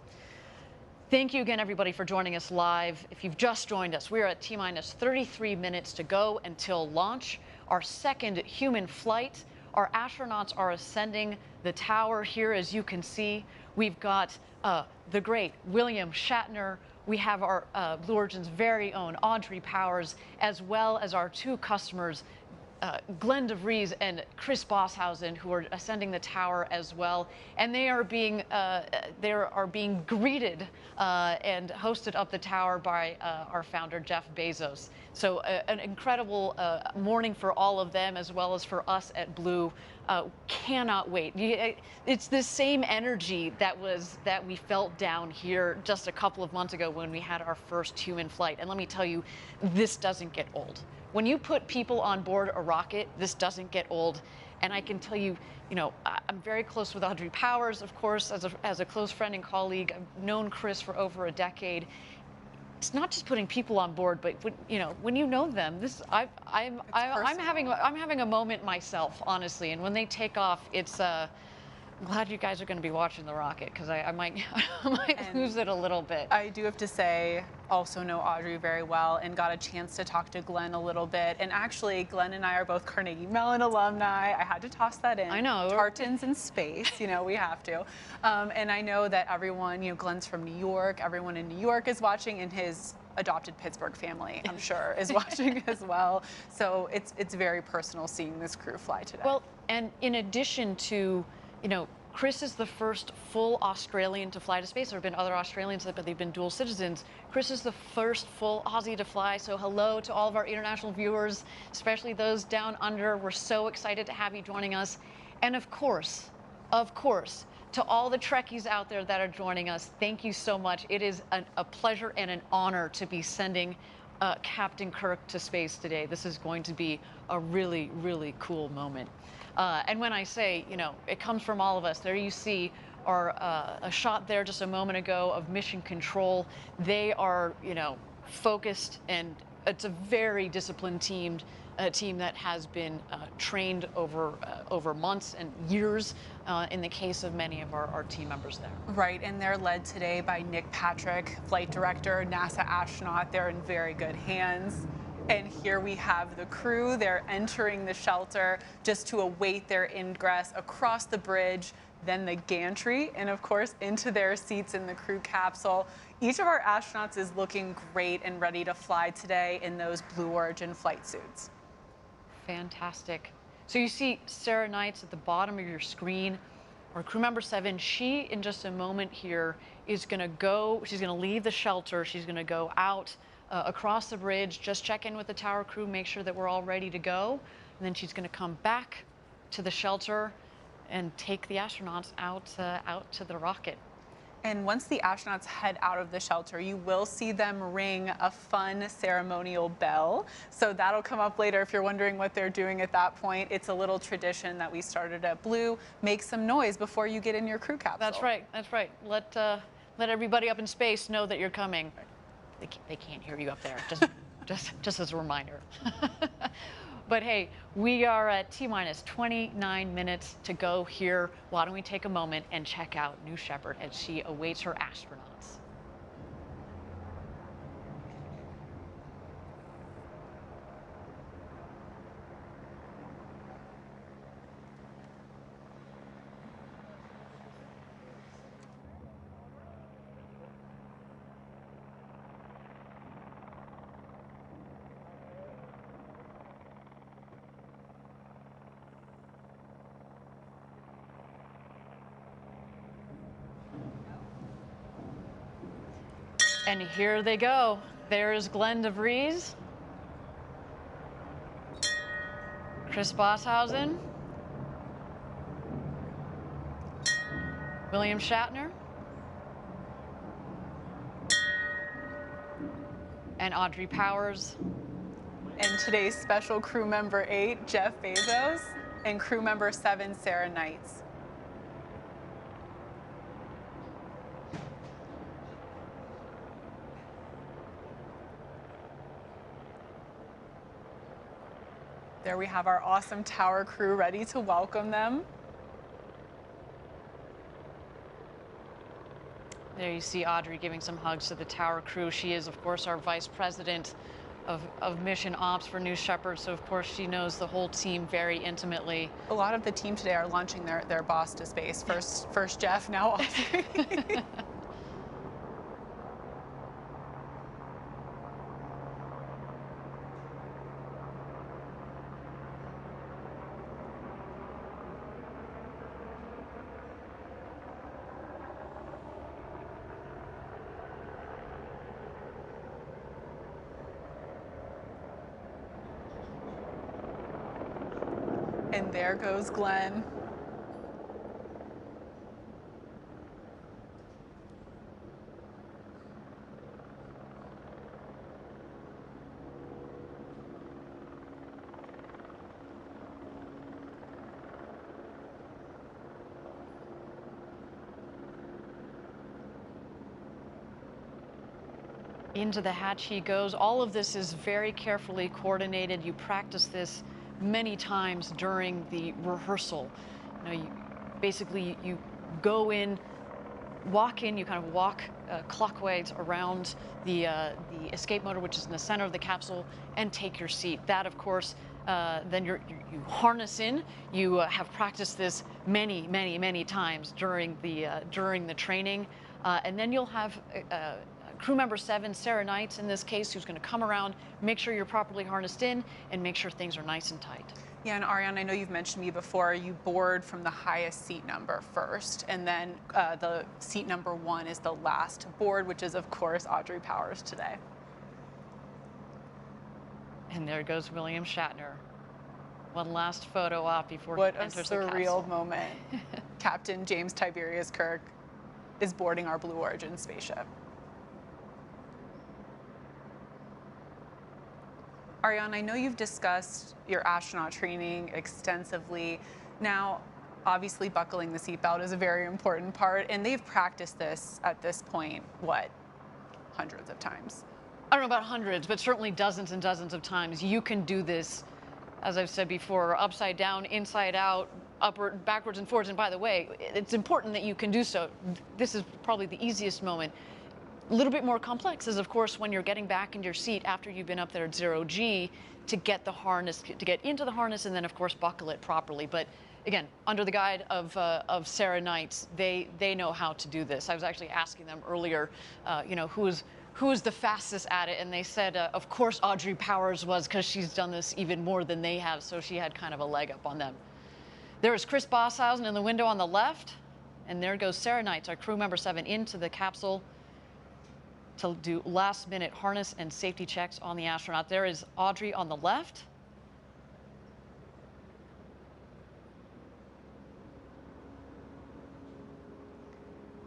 Thank you again, everybody, for joining us live. If you've just joined us, we're at T-minus 33 minutes to go until launch, our second human flight. Our astronauts are ascending the tower here, as you can see. We've got the great William Shatner. We have our Blue Origin's very own Audrey Powers, as well as our two customers, Glenn DeVries and Chris Bosshausen, who are ascending the tower as well, and they are being greeted and hosted up the tower by our founder Jeff Bezos. So an incredible morning for all of them, as well as for us at Blue. Cannot wait. It's the same energy that we felt down here just a couple of months ago when we had our first human flight. And let me tell you, this doesn't get old. When you put people on board a rocket, this doesn't get old. And I can tell you, you know, I'm very close with Audrey Powers, of course, as a close friend and colleague. I've known Chris for over a decade. It's not just putting people on board, but when you know them, I'm having a moment myself, honestly. And when they take off, I'm glad you guys are going to be watching the rocket, because I might lose it a little bit. I do have to say, also know Audrey very well and got a chance to talk to Glenn a little bit. And actually, Glenn and I are both Carnegie Mellon alumni. I had to toss that in. I know. Tartans in space, we have to. And I know that everyone, Glenn's from New York. Everyone in New York is watching, and his adopted Pittsburgh family, I'm sure, is watching as well. So it's very personal seeing this crew fly today. Well, and in addition to, Chris is the first full Australian to fly to space. There have been other Australians, but they've been dual citizens. Chris is the first full Aussie to fly. So hello to all of our international viewers, especially those down under. We're so excited to have you joining us. And of course, to all the Trekkies out there that are joining us, thank you so much. It is a pleasure and an honor to be sending Captain Kirk to space today. This is going to be a really, really cool moment. And when I say, it comes from all of us, there you see a shot there just a moment ago of mission control. They are, focused, and it's a very disciplined team that has been trained over months and years in the case of many of our team members there. Right, and they're led today by Nick Patrick, flight director, NASA astronaut. They're in very good hands. And here we have the crew. They're entering the shelter just to await their ingress across the bridge, then the gantry, and of course into their seats in the crew capsule. Each of our astronauts is looking great and ready to fly today in those Blue Origin flight suits. Fantastic. So you see Sarah Knights at the bottom of your screen, or crew member 7. She, in just a moment here, is going to go, she's going to leave the shelter. She's going to go out across the bridge, just check in with the tower crew, make sure that we're all ready to go. And then she's going to come back to the shelter and take the astronauts out to the rocket. And once the astronauts head out of the shelter, you will see them ring a fun ceremonial bell. So that'll come up later if you're wondering what they're doing at that point. It's a little tradition that we started at Blue. Make some noise before you get in your crew capsule. That's right. That's right. Let everybody up in space know that you're coming. They can't hear you up there. Just as a reminder. But hey, we are at T-minus 29 minutes to go here. Why don't we take a moment and check out New Shepard as she awaits her astronauts. And here they go. There's Glenn DeVries, Chris Bosshausen, William Shatner, and Audrey Powers. And today's special crew member 8, Jeff Bezos, and crew member 7, Sarah Knights. There we have our awesome tower crew ready to welcome them. There you see Audrey giving some hugs to the tower crew. She is, of course, our vice president of mission ops for New Shepard, so of course she knows the whole team very intimately. A lot of the team today are launching their boss to space. First Jeff, now Audrey. And there goes Glenn. Into the hatch he goes. All of this is very carefully coordinated. You practice this many times during the rehearsal. You know, you go in, walk in, you kind of walk clockwise around the escape motor, which is in the center of the capsule, and take your seat. That, of course, then you harness in. You have practiced this many times during the training, and then you'll have crew member 7, Sarah Knights in this case, who's going to come around, make sure you're properly harnessed in, and make sure things are nice and tight. Yeah, and Ariane, I know you've mentioned to me before, you board from the highest seat number first, and then the seat number 1 is the last to board, which is, of course, Audrey Powers today. And there goes William Shatner. One last photo op before he enters the capsule. What a surreal moment. Captain James Tiberius Kirk is boarding our Blue Origin spaceship. Ariane, I know you've discussed your astronaut training extensively. Now, obviously buckling the seatbelt is a very important part, and they've practiced this at this point, what, hundreds of times? I don't know about hundreds, but certainly dozens and dozens of times. You can do this, as I've said before, upside down, inside out, upward, backwards and forwards. And by the way, it's important that you can do so. This is probably the easiest moment. A little bit more complex is, of course, when you're getting back in your seat after you've been up there at 0G to get the harness, to get into the harness, and then, of course, buckle it properly. But again, under the guide of Sarah Knights, they know how to do this. I was actually asking them earlier, you know, who is the fastest at it, and they said, of course, Audrey Powers was, because she's done this even more than they have, so she had kind of a leg up on them. There's Chris Bosshausen in the window on the left, and there goes Sarah Knights, our crew member 7, into the capsule to do last-minute harness and safety checks on the astronaut. There is Audrey on the left.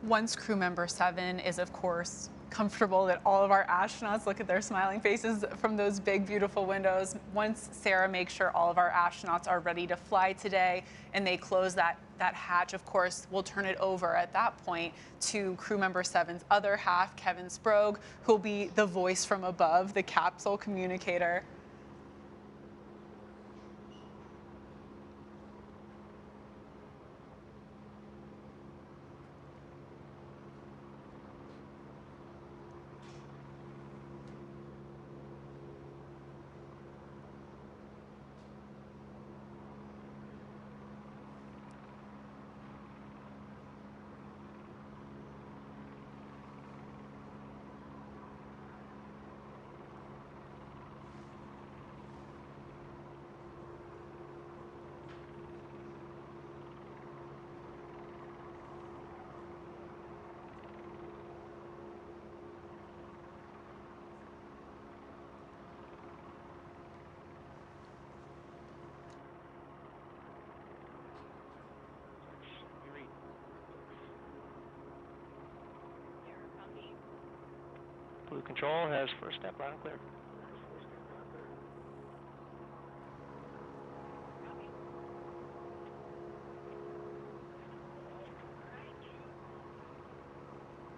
Once crew member 7 is, of course, comfortable, that all of our astronauts look at their smiling faces from those big, beautiful windows. Once Sarah makes sure all of our astronauts are ready to fly today and they close that hatch, of course, we'll turn it over at that point to crew member 7's other half, Kevin Sprague, who'll be the voice from above, the capsule communicator. Blue Control has first step, loud and clear.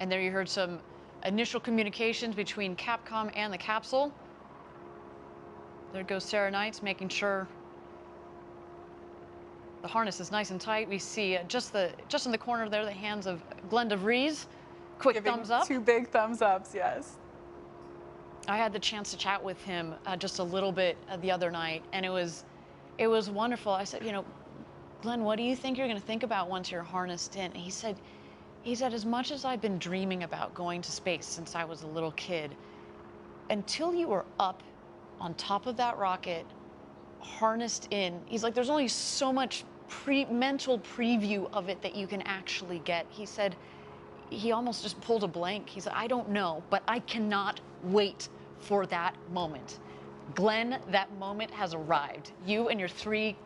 And there you heard some initial communications between Capcom and the capsule. There goes Sarah Knights, making sure the harness is nice and tight. We see just in the corner there the hands of Glenn DeVries. Quick thumbs up. 2 big thumbs ups, yes. I had the chance to chat with him just a little bit the other night, and it was wonderful. I said, you know, Glenn, what do you think you're going to think about once you're harnessed in? And he said, as much as I've been dreaming about going to space since I was a little kid, until you are up on top of that rocket, harnessed in, he's like, there's only so much mental preview of it that you can actually get. He said, he almost just pulled a blank. He said, I don't know, but I cannot wait for that moment. Glenn, that moment has arrived. You and your 3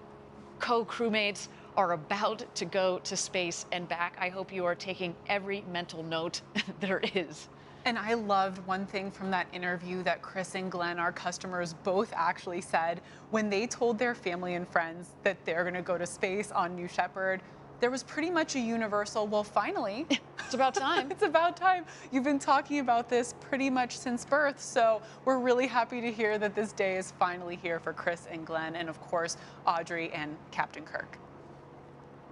co-crewmates are about to go to space and back. I hope you are taking every mental note there is. And I loved one thing from that interview that Chris and Glenn, our customers, both actually said when they told their family and friends that they're going to go to space on New Shepard. There was pretty much a universal, well, finally. It's about time. It's about time. You've been talking about this pretty much since birth, so we're really happy to hear that this day is finally here for Chris and Glenn, and of course, Audrey and Captain Kirk.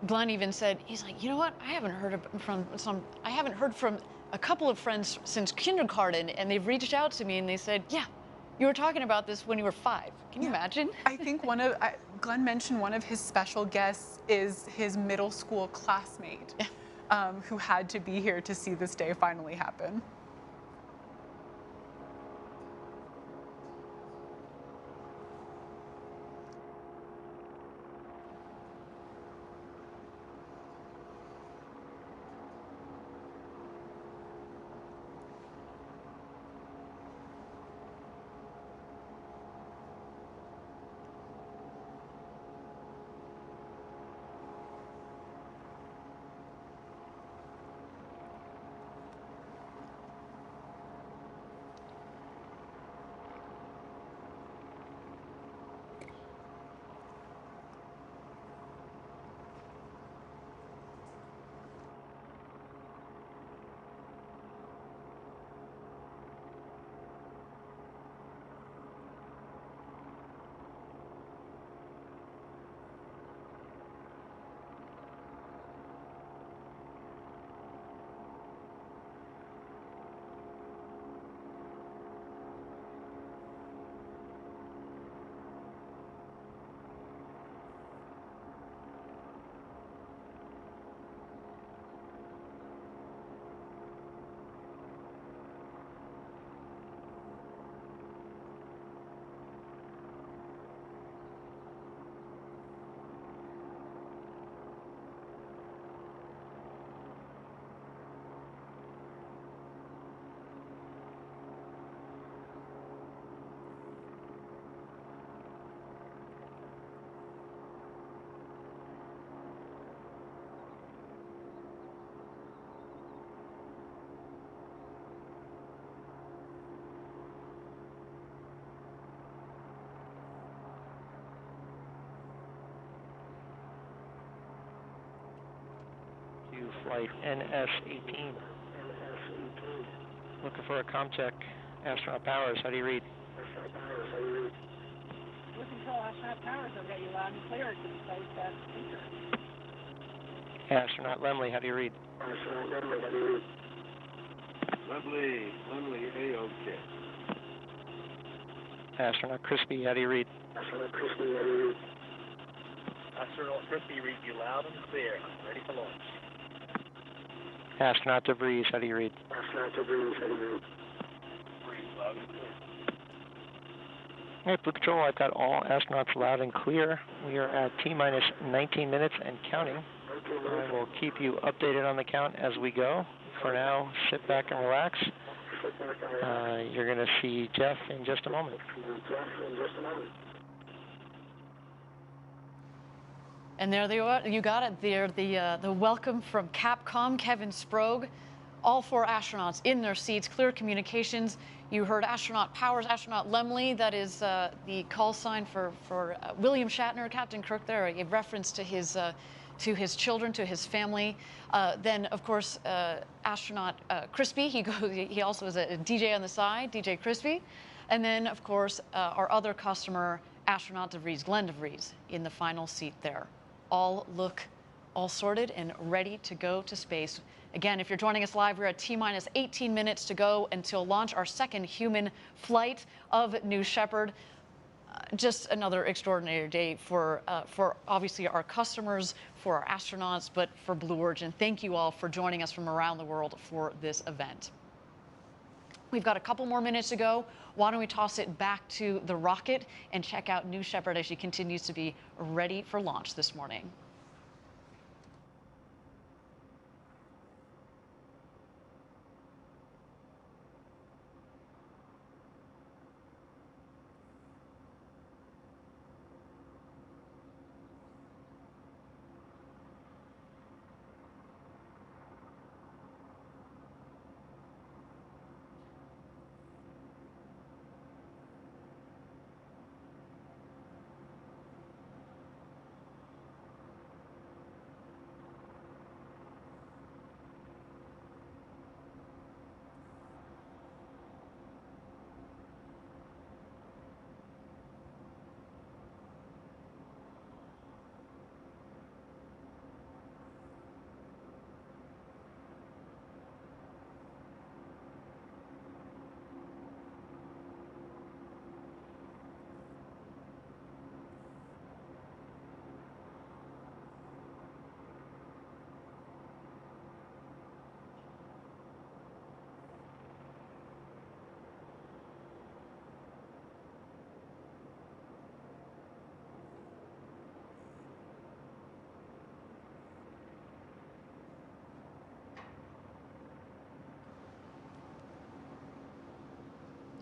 Glenn even said, he's like, you know what? I haven't heard from a couple of friends since kindergarten, and they've reached out to me and they said, yeah, you were talking about this when you were 5. Can you imagine? I think Glenn mentioned one of his special guests is his middle school classmate who had to be here to see this day finally happen. Flight NS-18. Looking for a comm check. Astronaut Powers, how do you read? Control, Astronaut Powers, I've got you loud and clear to the space test speaker. Astronaut Lemley, how do you read? Astronaut Lemley, how do you read? Lemley, A-OK. Astronaut Crispy, how do you read? Astronaut Crispy, how do you read? Astronaut Crispy reads you loud and clear. Ready for launch. Astronaut DeVries, how do you read? Astronaut DeVries, how do you read? Loud and clear. All right, Blue Control, I've got all astronauts loud and clear. We are at T-minus 19 minutes and counting. I will keep you updated on the count as we go. For now, sit back and relax. You're going to see Jeff in just a moment. And there they are. You got it there. The welcome from Capcom, Kevin Sprogge. All 4 astronauts in their seats, clear communications. You heard Astronaut Powers, Astronaut Lemley. That is the call sign for William Shatner, Captain Kirk there, a reference to his children, to his family. Then, of course, Astronaut Crispy. He also is a DJ on the side, DJ Crispy. And then, of course, our other customer, Astronaut DeVries, Glenn DeVries, in the final seat there. All look all sorted and ready to go to space. Again, if you're joining us live, we're at T-minus 18 minutes to go until launch, our second human flight of New Shepard. Just another extraordinary day for obviously our customers, for our astronauts, but for Blue Origin. Thank you all for joining us from around the world for this event. We've got a couple more minutes to go. Why don't we toss it back to the rocket and check out New Shepard as she continues to be ready for launch this morning.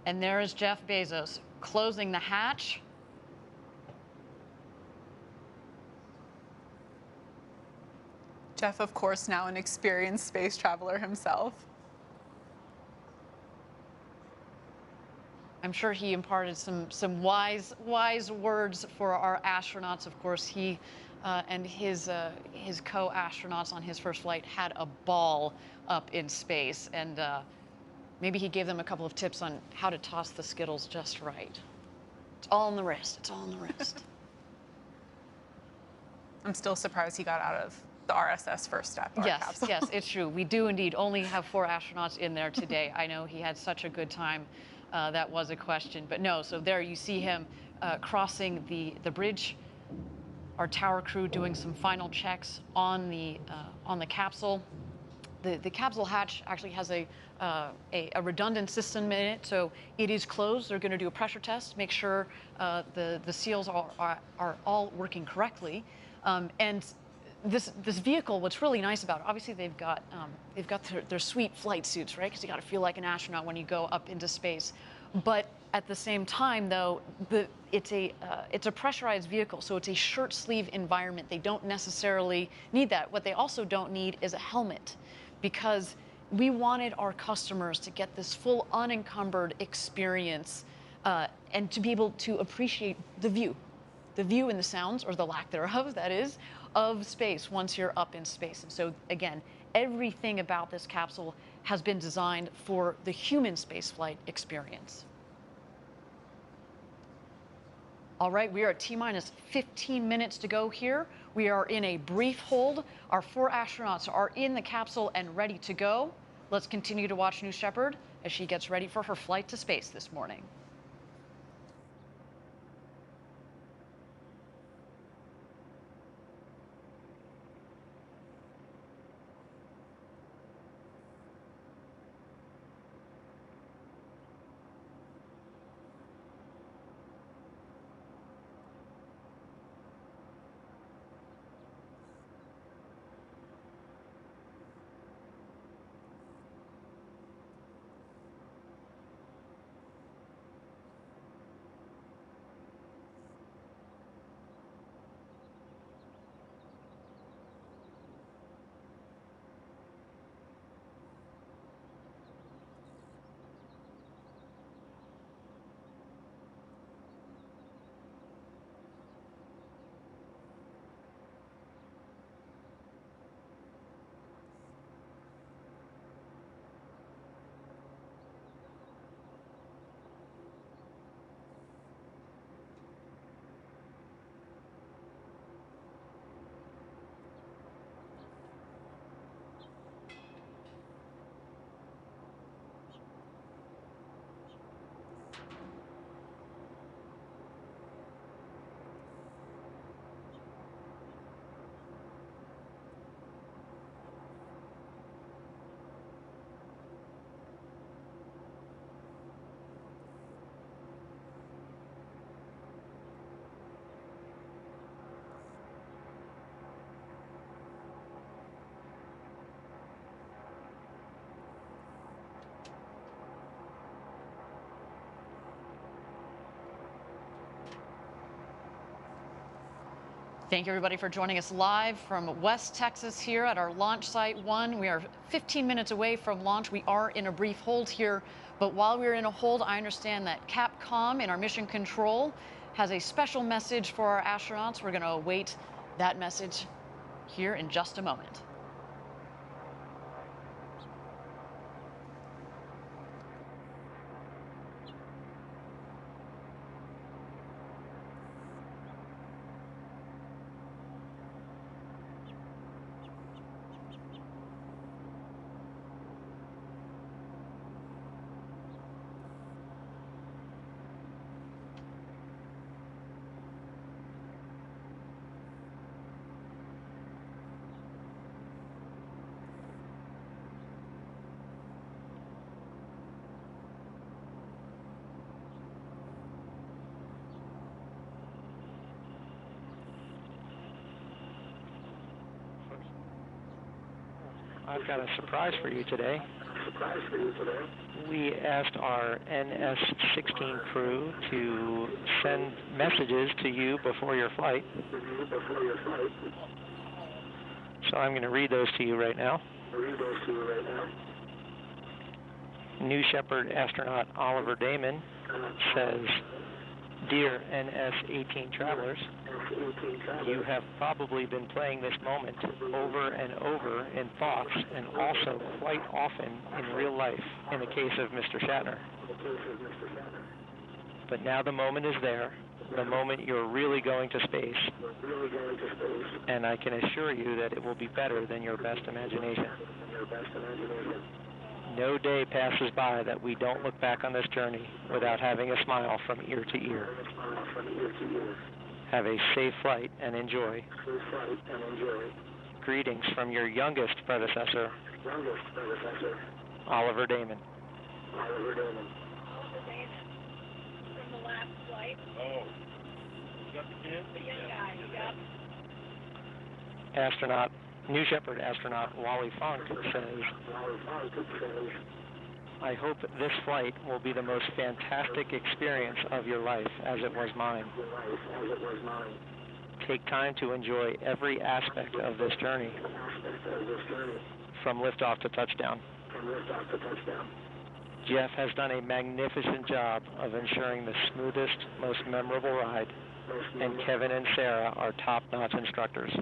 And there is Jeff Bezos closing the hatch. Jeff, of course, now an experienced space traveler himself. I'm sure he imparted some wise words for our astronauts. Of course, he and his co-astronauts on his first flight had a ball up in space, and maybe he gave them a couple of tips on how to toss the Skittles just right. It's all in the wrist. It's all in the wrist. I'm still surprised he got out of the RSS first step. Yes, yes, it's true. We do indeed only have 4 astronauts in there today. I know he had such a good time. That was a question, but no. So there you see him crossing the bridge. Our tower crew doing some final checks on the capsule. The capsule hatch actually has a redundant system in it, so it is closed. They're going to do a pressure test, make sure the seals are all working correctly. And this vehicle, what's really nice about it, obviously they've got their sweet flight suits, right? Because you got to feel like an astronaut when you go up into space. But at the same time, though, it's a pressurized vehicle, so it's a shirt sleeve environment. They don't necessarily need that. What they also don't need is a helmet, because we wanted our customers to get this full unencumbered experience and to be able to appreciate the view and the sounds, or the lack thereof, that is, of space once you're up in space. And so again, Everything about this capsule has been designed for the human spaceflight experience. All right, we are at T-minus 15 minutes to go here. We are in a brief hold. Our 4 astronauts are in the capsule and ready to go. Let's continue to watch New Shepard as she gets ready for her flight to space this morning. Thank you, everybody, for joining us live from West Texas here at our launch site 1. We are 15 minutes away from launch. We are in a brief hold here, but while we're in a hold, I understand that Capcom in our mission control has a special message for our astronauts. We're going to await that message here in just a moment. I've got a surprise for you today. We asked our NS-18 crew to send messages to you before your flight. So I'm going to read those to you right now. New Shepard astronaut Oliver Damon says, "Dear NS-18 travelers, you have probably been playing this moment over and over in thoughts and also quite often in real life in the case of Mr. Shatner. But now the moment is there, the moment you're really going to space, and I can assure you that it will be better than your best imagination. No day passes by that we don't look back on this journey without having a smile from ear to ear. Have a safe flight and enjoy. Greetings from your youngest predecessor, Oliver Damon." From the last flight. Oh. Is that the kid? The young guy, yep. New Shepard astronaut Wally Funk says, "I hope this flight will be the most fantastic experience of your life, as it was mine. Take time to enjoy every aspect of this journey, from liftoff to touchdown. Jeff has done a magnificent job of ensuring the smoothest, most memorable ride, and Kevin and Sarah are top-notch instructors.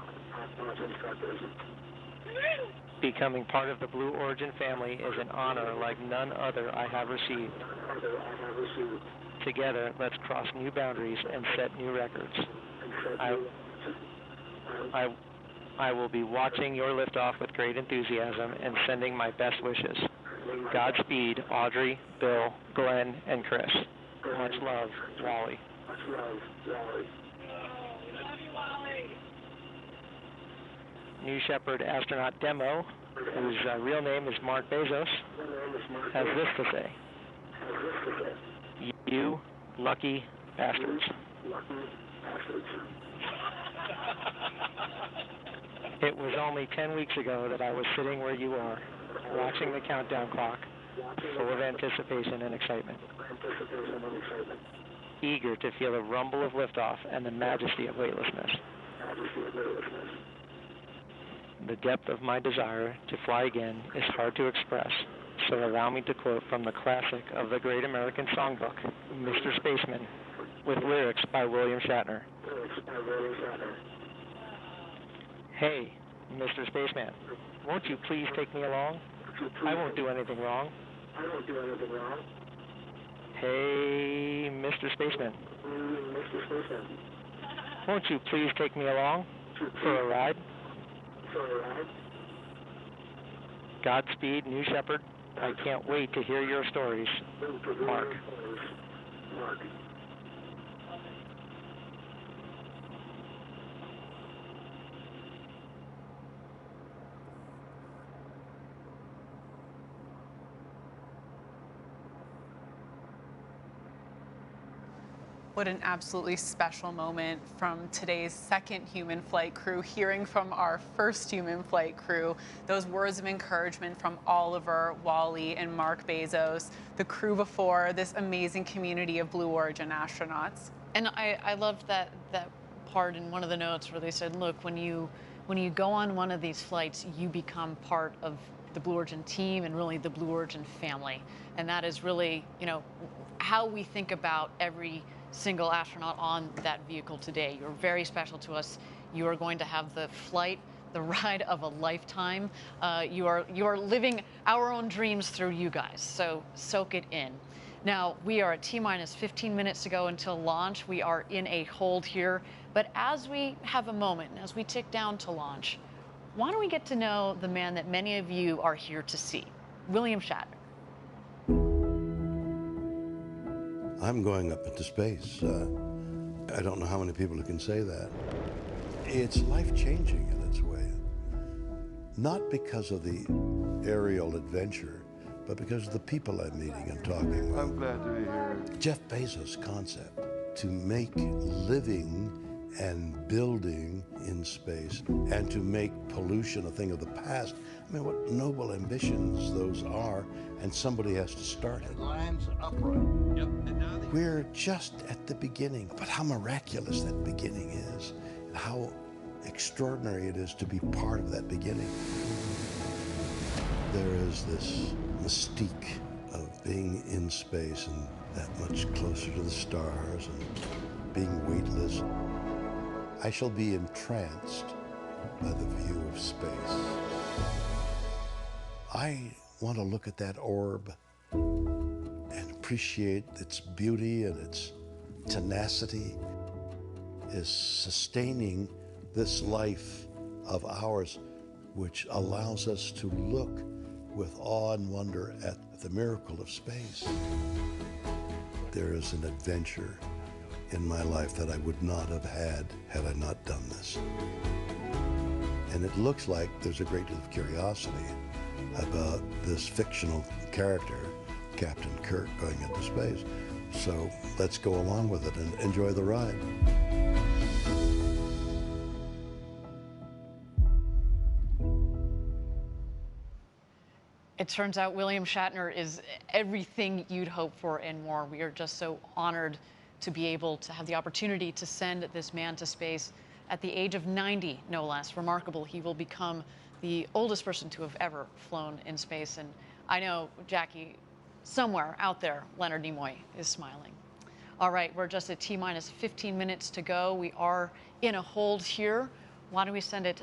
Becoming part of the Blue Origin family is an honor like none other I have received. Together, let's cross new boundaries and set new records. I will be watching your liftoff with great enthusiasm and sending my best wishes. Godspeed, Audrey, Bill, Glenn, and Chris. Much love, Wally. New Shepard astronaut Demo, whose real name is Mark Bezos, has this to say. You lucky bastards. It was only 10 weeks ago that I was sitting where you are, watching the countdown clock, full of anticipation and excitement. Eager to feel the rumble of liftoff and the majesty of weightlessness. The depth of my desire to fly again is hard to express, so allow me to quote from the classic of the great American songbook, Mr. Spaceman, with lyrics by William Shatner. Hey, Mr. Spaceman, won't you please take me along? I won't do anything wrong. Hey, Mr. Spaceman, won't you please take me along for a ride? Godspeed, New Shepard. I can't wait to hear your stories. Mark. What an absolutely special moment from today's second human flight crew, hearing from our first human flight crew, those words of encouragement from Oliver, Wally, and Mark Bezos, the crew before, this amazing community of Blue Origin astronauts. And I loved that part in one of the notes where they said, look, when you go on one of these flights, you become part of the Blue Origin team and really the Blue Origin family. And that is really, you know, how we think about every single astronaut on that vehicle today. You're very special to us. You are going to have the flight, the ride of a lifetime. You are living our own dreams through you guys, so soak it in. Now, we are at T-minus 15 minutes to go until launch. We are in a hold here, but as we have a moment, as we tick down to launch, why don't we get to know the man that many of you are here to see, William Shatner. I'm going up into space. I don't know how many people who can say that. It's life-changing in its way. Not because of the aerial adventure, but because of the people I'm meeting and talking with. I'm glad to be here. Jeff Bezos' concept to make living and building in space and to make pollution a thing of the past. I mean, what noble ambitions those are, and somebody has to start it. Lands upright. Yep. We're just at the beginning, but how miraculous that beginning is, and how extraordinary it is to be part of that beginning. There is this mystique of being in space and that much closer to the stars and being weightless. I shall be entranced by the view of space. I want to look at that orb and appreciate its beauty and its tenacity is sustaining this life of ours, which allows us to look with awe and wonder at the miracle of space. There is an adventure in my life that I would not have had I not done this. And it looks like there's a great deal of curiosity about this fictional character, Captain Kirk, going into space. So let's go along with it and enjoy the ride. It turns out William Shatner is everything you'd hope for and more. We are just so honored to be able to have the opportunity to send this man to space at the age of 90, no less. Remarkable. He will become the oldest person to have ever flown in space. And I know, Jackie, somewhere out there, Leonard Nimoy is smiling. All right, we're just at T-minus 15 minutes to go. We are in a hold here. Why don't we send it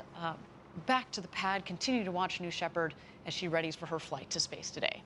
back to the pad, continue to watch New Shepard as she readies for her flight to space today.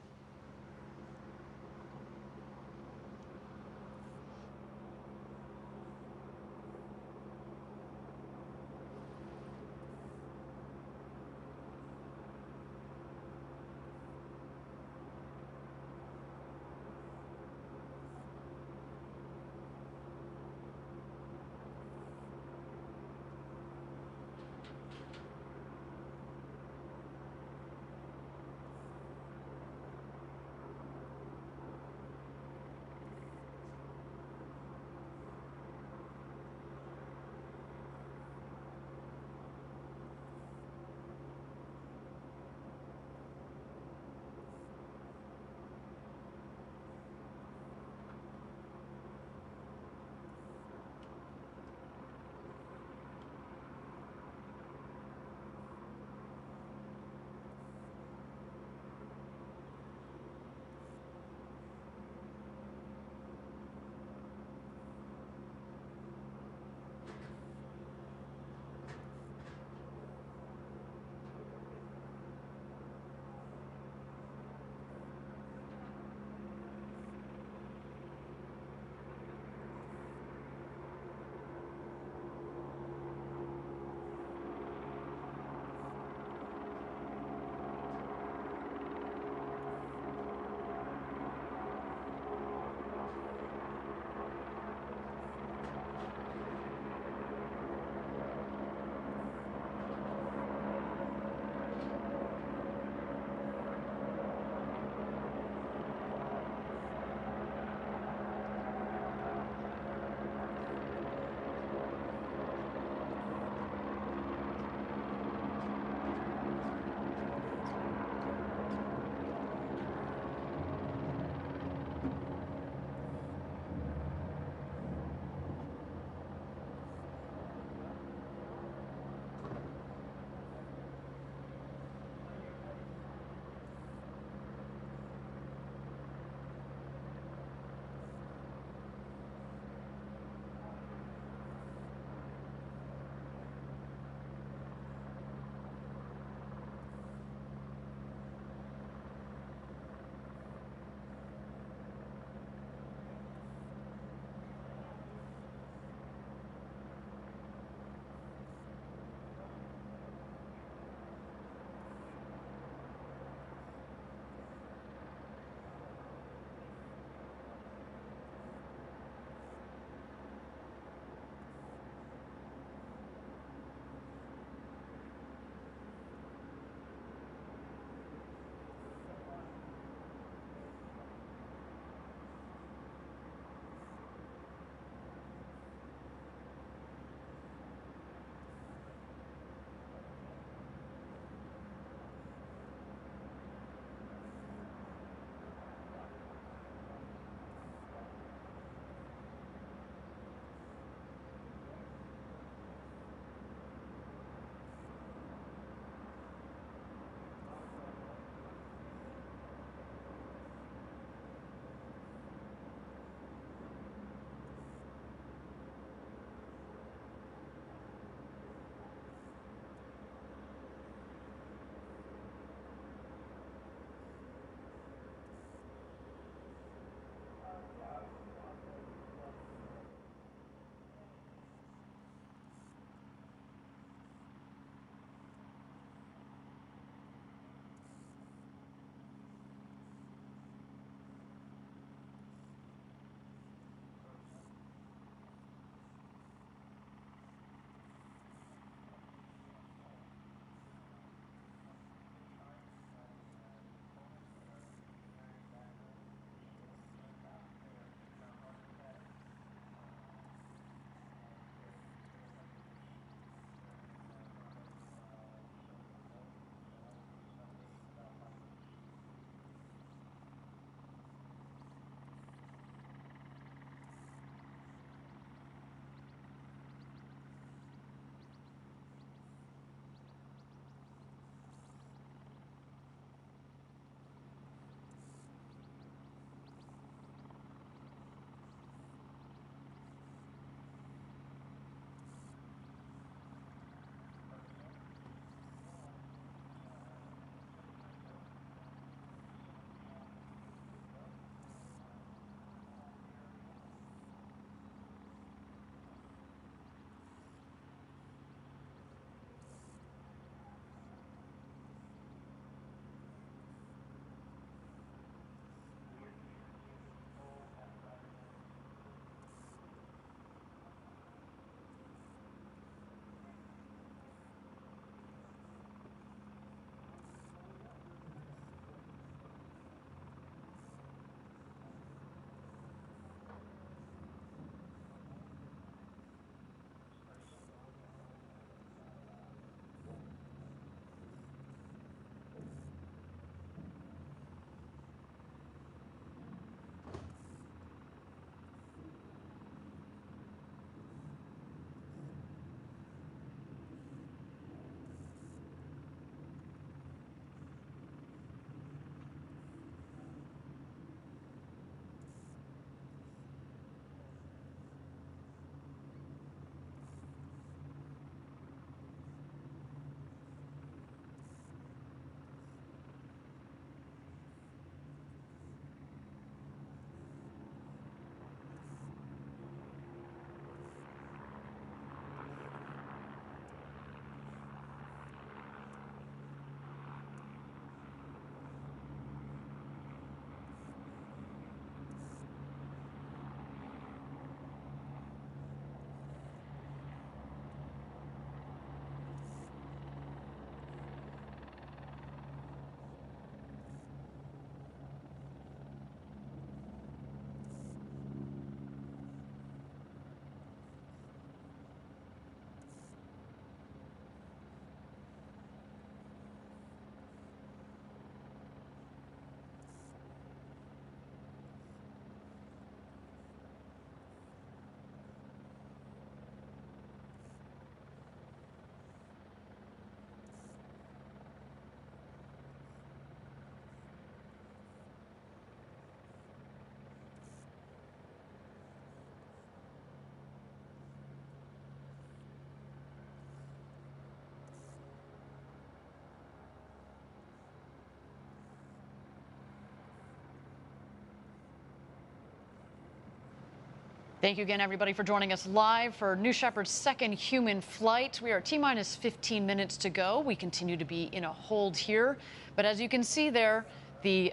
Thank you again, everybody, for joining us live for New Shepard's second human flight. We are T-minus 15 minutes to go. We continue to be in a hold here. But as you can see there, the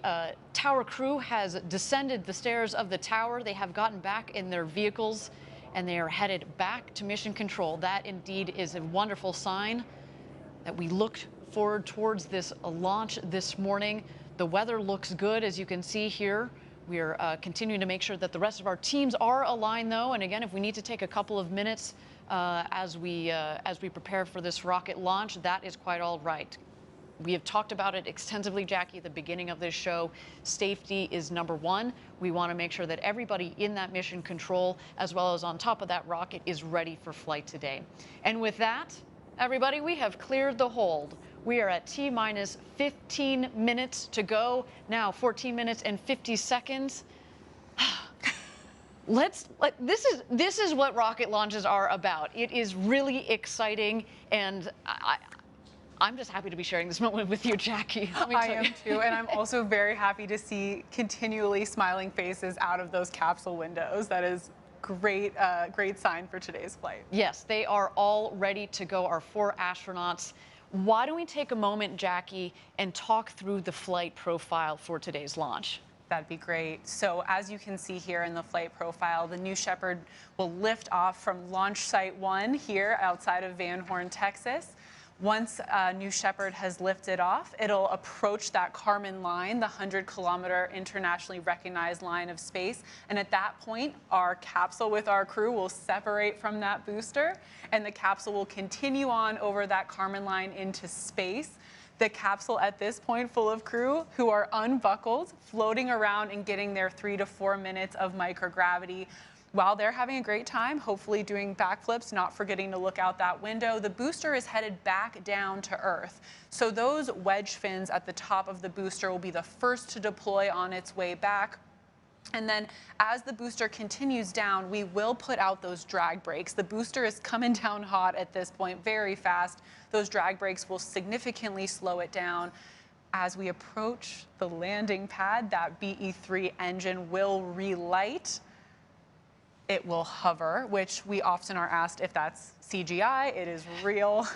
tower crew has descended the stairs of the tower. They have gotten back in their vehicles, and they are headed back to mission control. That indeed is a wonderful sign that we look forward towards this launch this morning. The weather looks good, as you can see here. We are continuing to make sure that the rest of our teams are aligned, though. And again, if we need to take a couple of minutes as we prepare for this rocket launch, that is quite all right. We have talked about it extensively, Jackie, at the beginning of this show. Safety is number one. We want to make sure that everybody in that mission control, as well as on top of that rocket, is ready for flight today. And with that, everybody, we have cleared the hold. We are at T-minus 15 minutes to go. Now 14 minutes and 50 seconds. This is what rocket launches are about. It is really exciting, and I'm just happy to be sharing this moment with you, Jackie. I am too, and I'm also very happy to see continually smiling faces out of those capsule windows. That is great, great sign for today's flight. Yes, they are all ready to go, our 4 astronauts. Why don't we take a moment, Jackie, and talk through the flight profile for today's launch? That'd be great. So as you can see here in the flight profile, the New Shepard will lift off from Launch Site 1 here outside of Van Horn, Texas. Once New Shepard has lifted off, it'll approach that Kármán line, the 100-kilometer internationally recognized line of space. And at that point, our capsule with our crew will separate from that booster, and the capsule will continue on over that Kármán line into space. The capsule at this point full of crew who are unbuckled, floating around and getting their 3 to 4 minutes of microgravity. While they're having a great time, hopefully doing backflips, not forgetting to look out that window, the booster is headed back down to Earth. So those wedge fins at the top of the booster will be the first to deploy on its way back. And then as the booster continues down, we will put out those drag brakes. The booster is coming down hot at this point, very fast. Those drag brakes will significantly slow it down. As we approach the landing pad, that BE-3 engine will relight. It will hover, which we often are asked if that's CGI. It is real,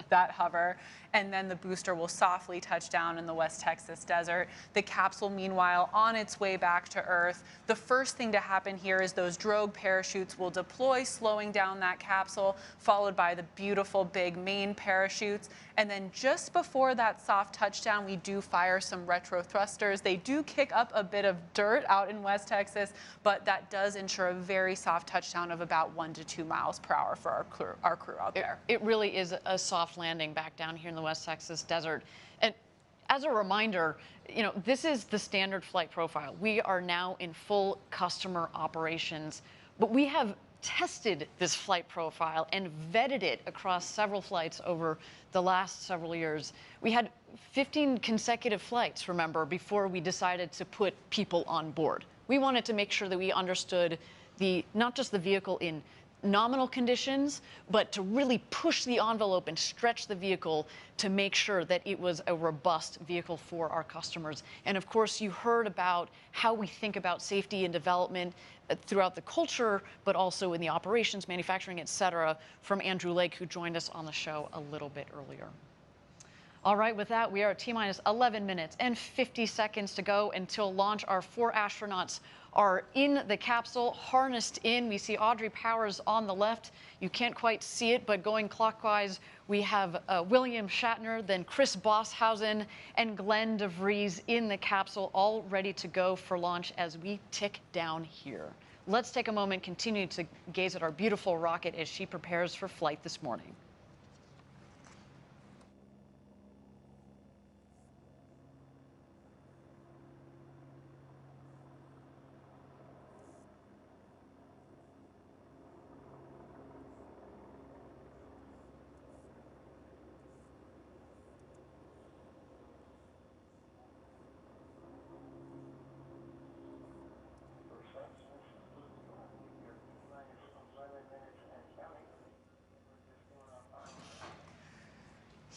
that hover. And then the booster will softly touch down in the West Texas desert. The capsule, meanwhile, on its way back to Earth. The first thing to happen here is those drogue parachutes will deploy, slowing down that capsule, followed by the beautiful big main parachutes. And then just before that soft touchdown, we do fire some retro thrusters. They do kick up a bit of dirt out in West Texas, but that does ensure a very soft touchdown of about 1 to 2 miles per hour for our crew out there. It really is a soft landing back down here in the West Texas desert. And as a reminder, you know, this is the standard flight profile. We are now in full customer operations, but we have tested this flight profile and vetted it across several flights over the last several years. We had 15 consecutive flights, remember, before we decided to put people on board. We wanted to make sure that we understood not just the vehicle in nominal conditions, but to really push the envelope and stretch the vehicle to make sure that it was a robust vehicle for our customers. And of course, you heard about how we think about safety and development throughout the culture, but also in the operations, manufacturing, et cetera, from Andrew Lake, who joined us on the show a little bit earlier. All right, with that, we are at T-minus 11 minutes and 50 seconds to go until launch. Our 4 astronauts are in the capsule, harnessed in. We see Audrey Powers on the left. You can't quite see it, but going clockwise, we have William Shatner, then Chris Bosshausen, and Glenn DeVries in the capsule, all ready to go for launch as we tick down here. Let's take a moment, continue to gaze at our beautiful rocket as she prepares for flight this morning.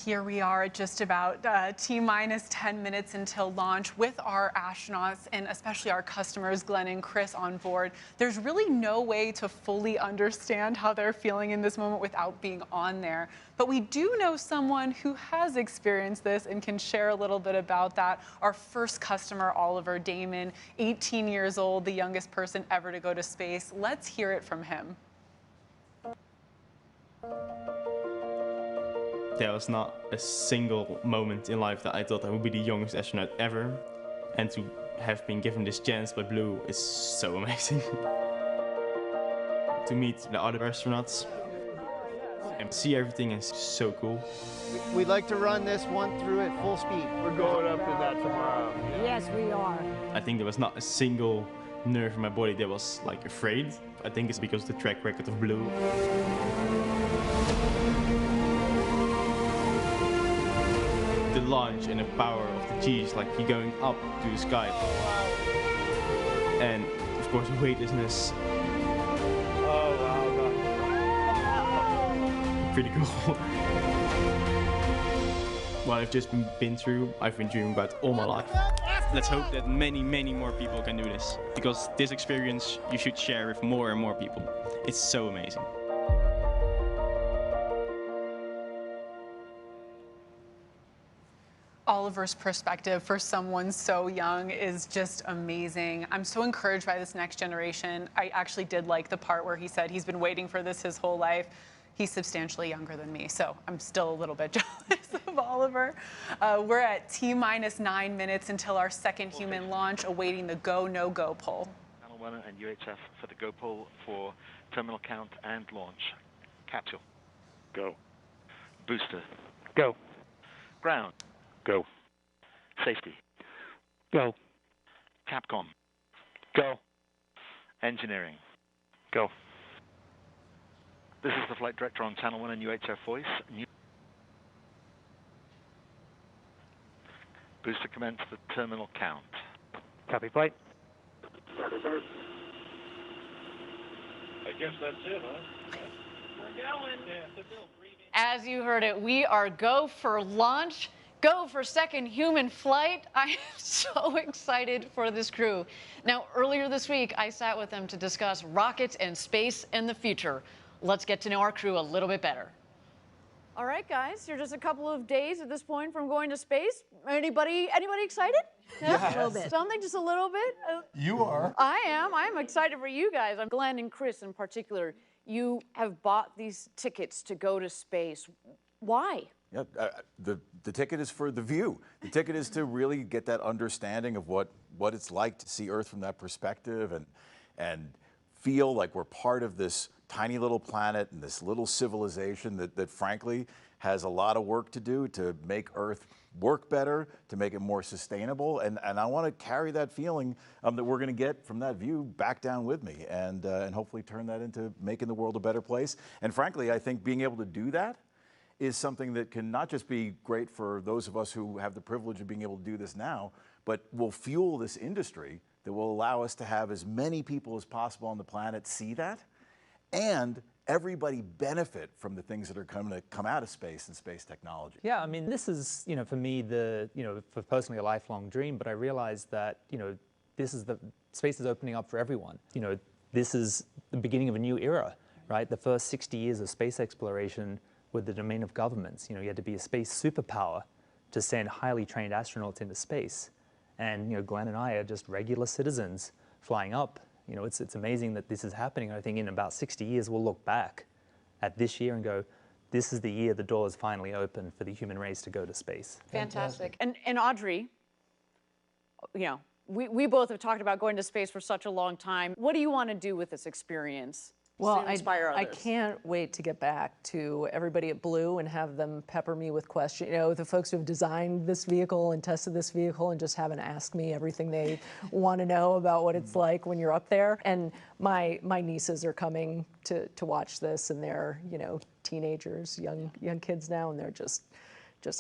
Here we are at just about T-minus 10 minutes until launch with our astronauts and especially our customers, Glenn and Chris, on board. There's really no way to fully understand how they're feeling in this moment without being on there. But we do know someone who has experienced this and can share a little bit about that. Our first customer, Oliver Damon, 18 years old, the youngest person ever to go to space. Let's hear it from him. There was not a single moment in life that I thought I would be the youngest astronaut ever. And to have been given this chance by Blue is so amazing. To meet the other astronauts and see everything is so cool. We'd like to run this one through at full speed. We're going up to that tomorrow. Yes, we are. I think there was not a single nerve in my body that was like afraid. I think it's because of the track record of Blue. The launch and the power of the G's, like you're going up to the sky. And of course the weightlessness. Oh wow, pretty cool. What I've just been through, I've been dreaming about all my life. Let's hope that many, many more people can do this. Because this experience you should share with more and more people. It's so amazing. Oliver's perspective for someone so young is just amazing. I'm so encouraged by this next generation. I actually did like the part where he said he's been waiting for this his whole life. He's substantially younger than me, so I'm still a little bit jealous of Oliver. We're at T-minus 9 minutes until our second human launch, awaiting the go, no-go poll. Channel 1 and UHF for the go poll for terminal count and launch. Capsule. Go. Booster. Go. Ground. Go. Safety. Go. Capcom. Go. Engineering. Go. This is the flight director on Channel 1 and UHF voice. Booster commence the terminal count. Copy flight. I guess that's it, huh? We're going. As you heard it, we are go for launch. Go for second human flight. I am so excited for this crew. Now, earlier this week, I sat with them to discuss rockets and space and the future. Let's get to know our crew a little bit better. All right, guys, you're just a couple of days at this point from going to space. Anybody excited? Yes. A little bit. Something, just a little bit? You are. I'm excited for you guys. I'm Glenn and Chris in particular. You have bought these tickets to go to space. Why? Yeah, the ticket is for the view. The ticket is to really get that understanding of what it's like to see Earth from that perspective and feel like we're part of this tiny little planet and this little civilization that frankly has a lot of work to do to make Earth work better, to make it more sustainable. And I want to carry that feeling that we're going to get from that view back down with me and hopefully turn that into making the world a better place. And frankly, I think being able to do that is something that can not just be great for those of us who have the privilege of being able to do this now, but will fuel this industry that will allow us to have as many people as possible on the planet see that, and everybody benefit from the things that are going to come out of space and space technology. Yeah, I mean, this is, for me, for personally a lifelong dream, but I realized that, space is opening up for everyone. This is the beginning of a new era, right? The first 60 years of space exploration were the domain of governments. You had to be a space superpower to send highly trained astronauts into space. And, Glenn and I are just regular citizens flying up. It's amazing that this is happening. I think in about 60 years, we'll look back at this year and go, this is the year the doors finally open for the human race to go to space. Fantastic. And Audrey, we both have talked about going to space for such a long time. What do you want to do with this experience? Well, to inspire I others? can't wait to get back to everybody at Blue and have them pepper me with questions. The folks who have designed this vehicle and tested this vehicle and just haven't asked me everything they want to know about what it's like when you're up there. And my nieces are coming to watch this, and they're teenagers, young kids now, and they're just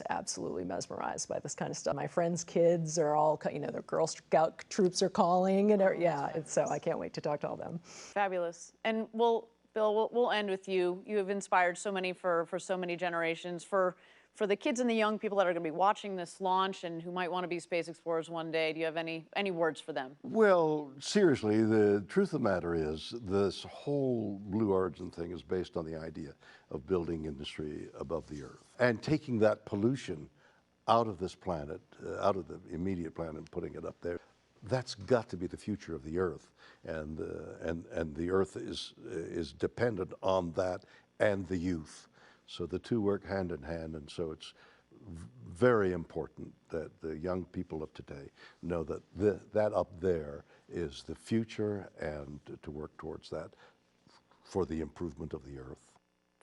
absolutely mesmerized by this kind of stuff. My friends' kids are all, their Girl Scout troops are calling, and so I can't wait to talk to all them. Fabulous. And Bill, we'll end with you. You have inspired so many for so many generations. For for the kids and the young people that are going to be watching this launch and who might want to be space explorers one day, do you have any words for them? Well, seriously, the truth of the matter is this whole Blue Origin thing is based on the idea of building industry above the Earth and taking that pollution out of this planet, out of the immediate planet, and putting it up there. That's got to be the future of the Earth, and the Earth is dependent on that and the youth. So the two work hand in hand, and so it's very important that the young people of today know that that up there is the future, and to work towards that for the improvement of the Earth.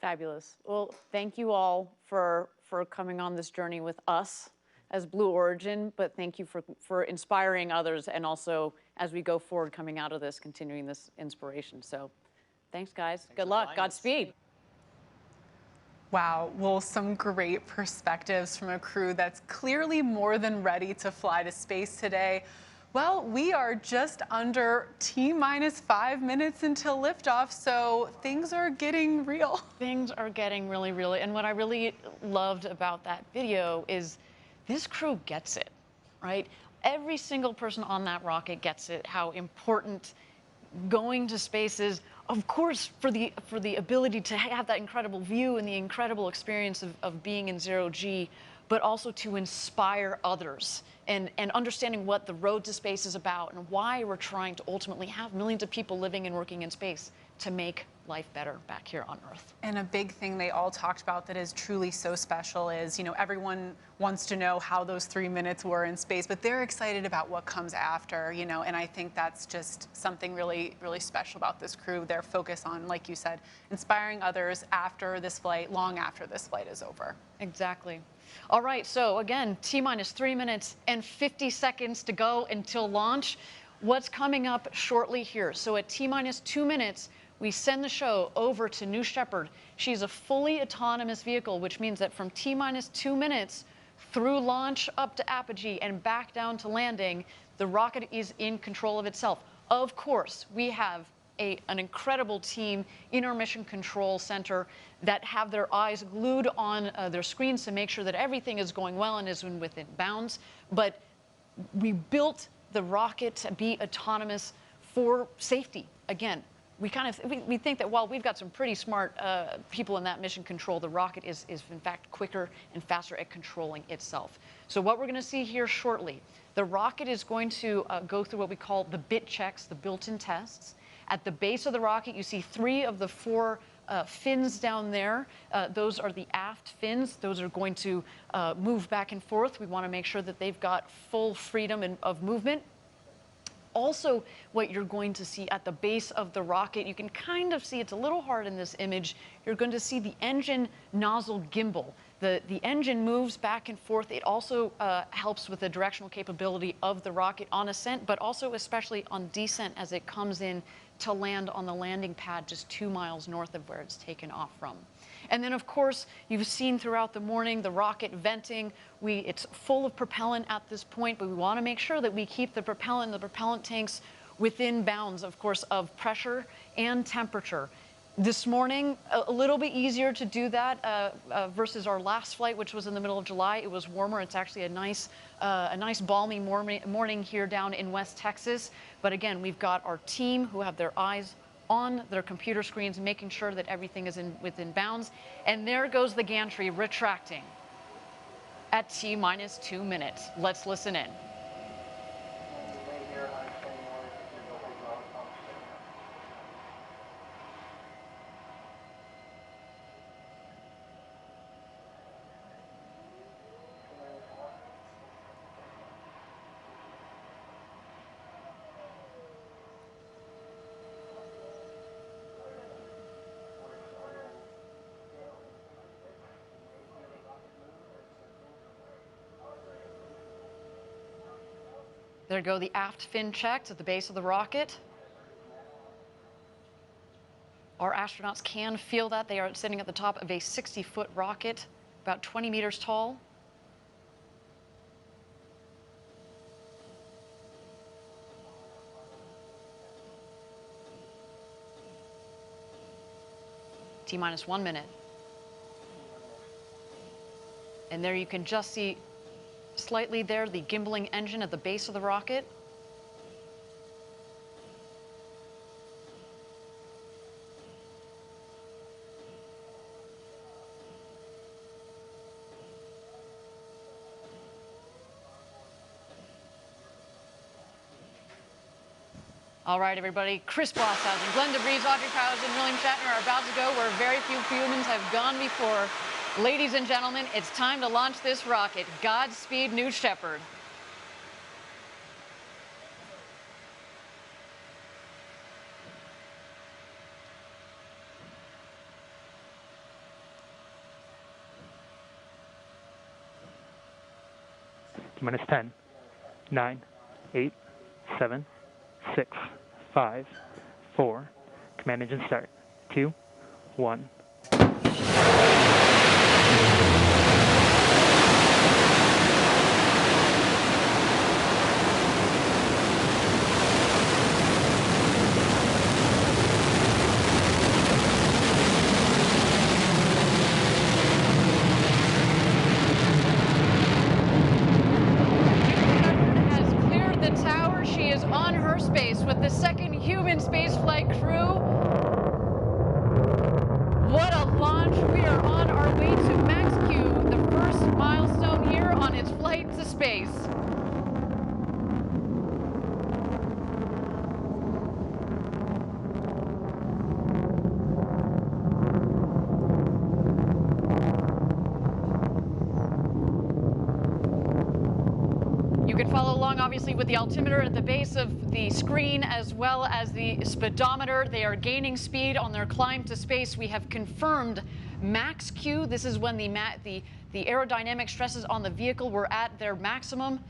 Fabulous. Well, thank you all for coming on this journey with us as Blue Origin, but thank you for inspiring others, and also as we go forward coming out of this, continuing this inspiration. So thanks, guys. Good luck. Godspeed. Wow, well, some great perspectives from a crew that's clearly more than ready to fly to space today. Well, we are just under T-minus 5 minutes until liftoff, so things are getting real. Things are getting really real, and what I really loved about that video is this crew gets it, right? Every single person on that rocket gets it, how important going to space is, of course, for the ability to have that incredible view and the incredible experience of being in zero-G, but also to inspire others and understanding what the road to space is about and why we're trying to ultimately have millions of people living and working in space to make life better back here on Earth. And a big thing they all talked about that is truly so special is, you know, everyone wants to know how those 3 minutes were in space, but they're excited about what comes after, you know, and I think that's just something really, really special about this crew. Their focus on, like you said, inspiring others after this flight, long after this flight is over. Exactly. All right, so again, T-minus 3 minutes and 50 seconds to go until launch. What's coming up shortly here? So at T-minus 2 minutes, we send the show over to New Shepard. She's a fully autonomous vehicle, which means that from T-minus 2 minutes through launch up to apogee and back down to landing, the rocket is in control of itself. Of course, we have an incredible team in our Mission Control Center that have their eyes glued on their screens to make sure that everything is going well and is within bounds. But we built the rocket to be autonomous for safety. Again, we think that while we've got some pretty smart people in that mission control, the rocket is in fact quicker and faster at controlling itself. So what we're going to see here shortly, the rocket is going to go through what we call the bit checks, the built-in tests. At the base of the rocket, you see 3 of the 4 fins down there. Those are the aft fins. Those are going to move back and forth. We want to make sure that they've got full freedom of movement. Also, what you're going to see at the base of the rocket, you can kind of see, it's a little hard in this image, you're going to see the engine nozzle gimbal. The engine moves back and forth. It also helps with the directional capability of the rocket on ascent, but also especially on descent as it comes in to land on the landing pad just 2 miles north of where it's taken off from. And then, of course, you've seen throughout the morning the rocket venting. It's full of propellant at this point, but we want to make sure that we keep the propellant tanks within bounds, of course, of pressure and temperature. This morning, a little bit easier to do that versus our last flight, which was in the middle of July. It was warmer. It's actually a nice balmy morning here down in West Texas. But again, we've got our team who have their eyes on their computer screens, making sure that everything is within bounds. And there goes the gantry retracting at T-minus 2 minutes. Let's listen in. There go the aft fin checks at the base of the rocket. Our astronauts can feel that. They are sitting at the top of a 60-foot rocket, about 20 meters tall. T-minus 1 minute. And there you can just see slightly there the gimbaling engine at the base of the rocket. All right, everybody. Chris Bosshausen, Glenn DeVries, Audrey Powers, and William Shatner are about to go where very few humans have gone before. Ladies and gentlemen, it's time to launch this rocket. Godspeed, New Shepard. Minus 10, 9, 8, 7, 6, 5, 4. Command engine start. 2, 1. With the second human spaceflight crew. What a launch. We are on our way to Max Q, the first milestone here on its flight to space. You can follow along, obviously, with the altimeter at the base of the screen, as well as the speedometer. They are gaining speed on their climb to space. We have confirmed max Q. This is when the aerodynamic stresses on the vehicle were at their maximum.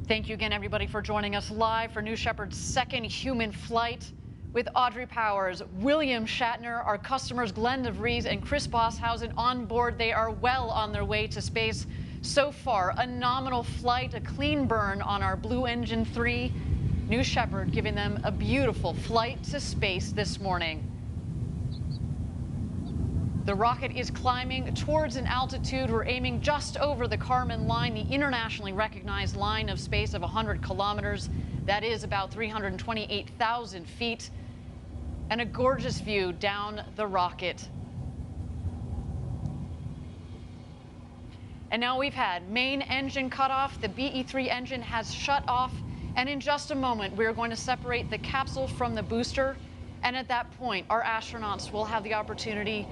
Thank you again, everybody, for joining us live for New Shepard's second human flight with Audrey Powers, William Shatner, our customers Glenn DeVries and Chris Bosshausen on board. They are well on their way to space. So far, a nominal flight, a clean burn on our Blue Engine 3. New Shepard giving them a beautiful flight to space this morning. The rocket is climbing towards an altitude. We're aiming just over the Kármán line, the internationally recognized line of space of 100 kilometers. That is about 328,000 feet. And a gorgeous view down the rocket. And now we've had main engine cut off. The BE-3 engine has shut off. And in just a moment, we're going to separate the capsule from the booster. And at that point, our astronauts will have the opportunity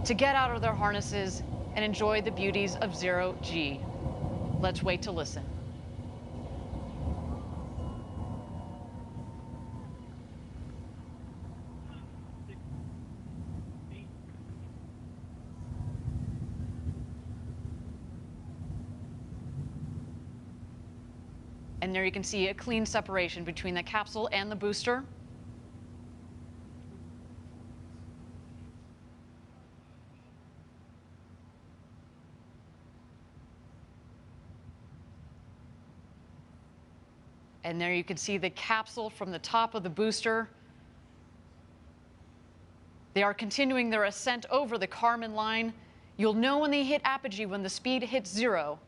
to get out of their harnesses and enjoy the beauties of zero G. Let's wait to listen. And there you can see a clean separation between the capsule and the booster. And there you can see the capsule from the top of the booster. They are continuing their ascent over the Kármán line. You'll know when they hit apogee, when the speed hits 0.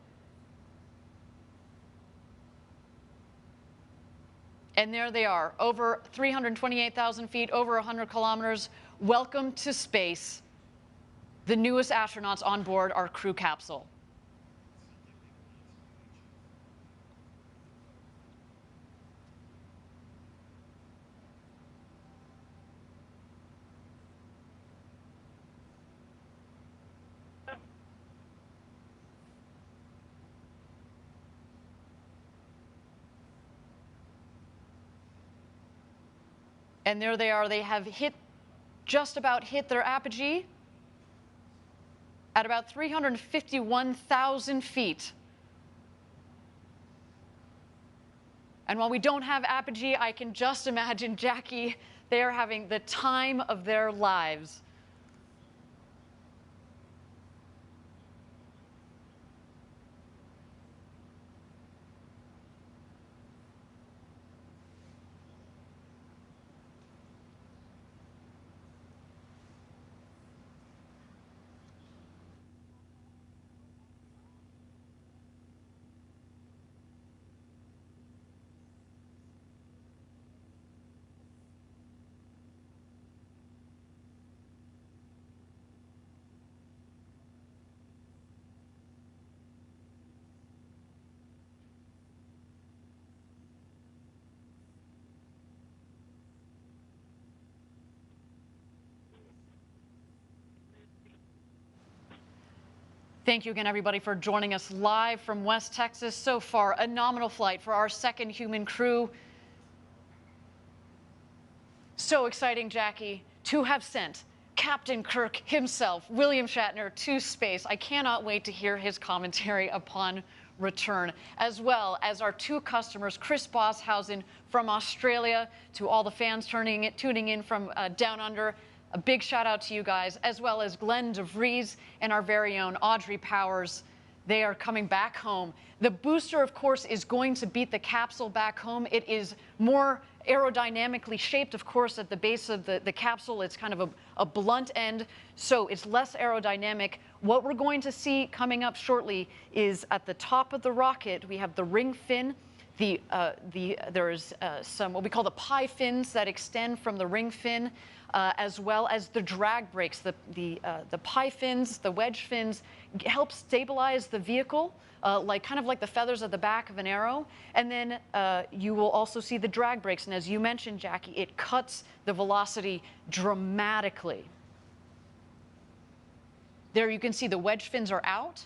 And there they are, over 328,000 feet, over 100 kilometers. Welcome to space. The newest astronauts on board our crew capsule. And there they are. They have just about hit their apogee. at about 351,000 feet. And while we don't have apogee, I can just imagine Jackie, they are having the time of their lives. Thank you again, everybody, for joining us live from West Texas. So far, a nominal flight for our second human crew. So exciting, Jackie, to have sent Captain Kirk himself, William Shatner, to space. I cannot wait to hear his commentary upon return, as well as our two customers, Chris Bosshausen from Australia, to all the fans tuning in from down under. A big shout out to you guys, as well as Glenn DeVries and our very own Audrey Powers. They are coming back home. The booster, of course, is going to beat the capsule back home. It is more aerodynamically shaped, of course, at the base of the capsule. It's kind of a blunt end, so it's less aerodynamic. What we're going to see coming up shortly is at the top of the rocket, we have the ring fin. There's some what we call the pie fins that extend from the ring fin, as well as the drag brakes. The pie fins, the wedge fins, help stabilize the vehicle, kind of like the feathers at the back of an arrow. And then you will also see the drag brakes. And as you mentioned, Jackie, it cuts the velocity dramatically. There you can see the wedge fins are out.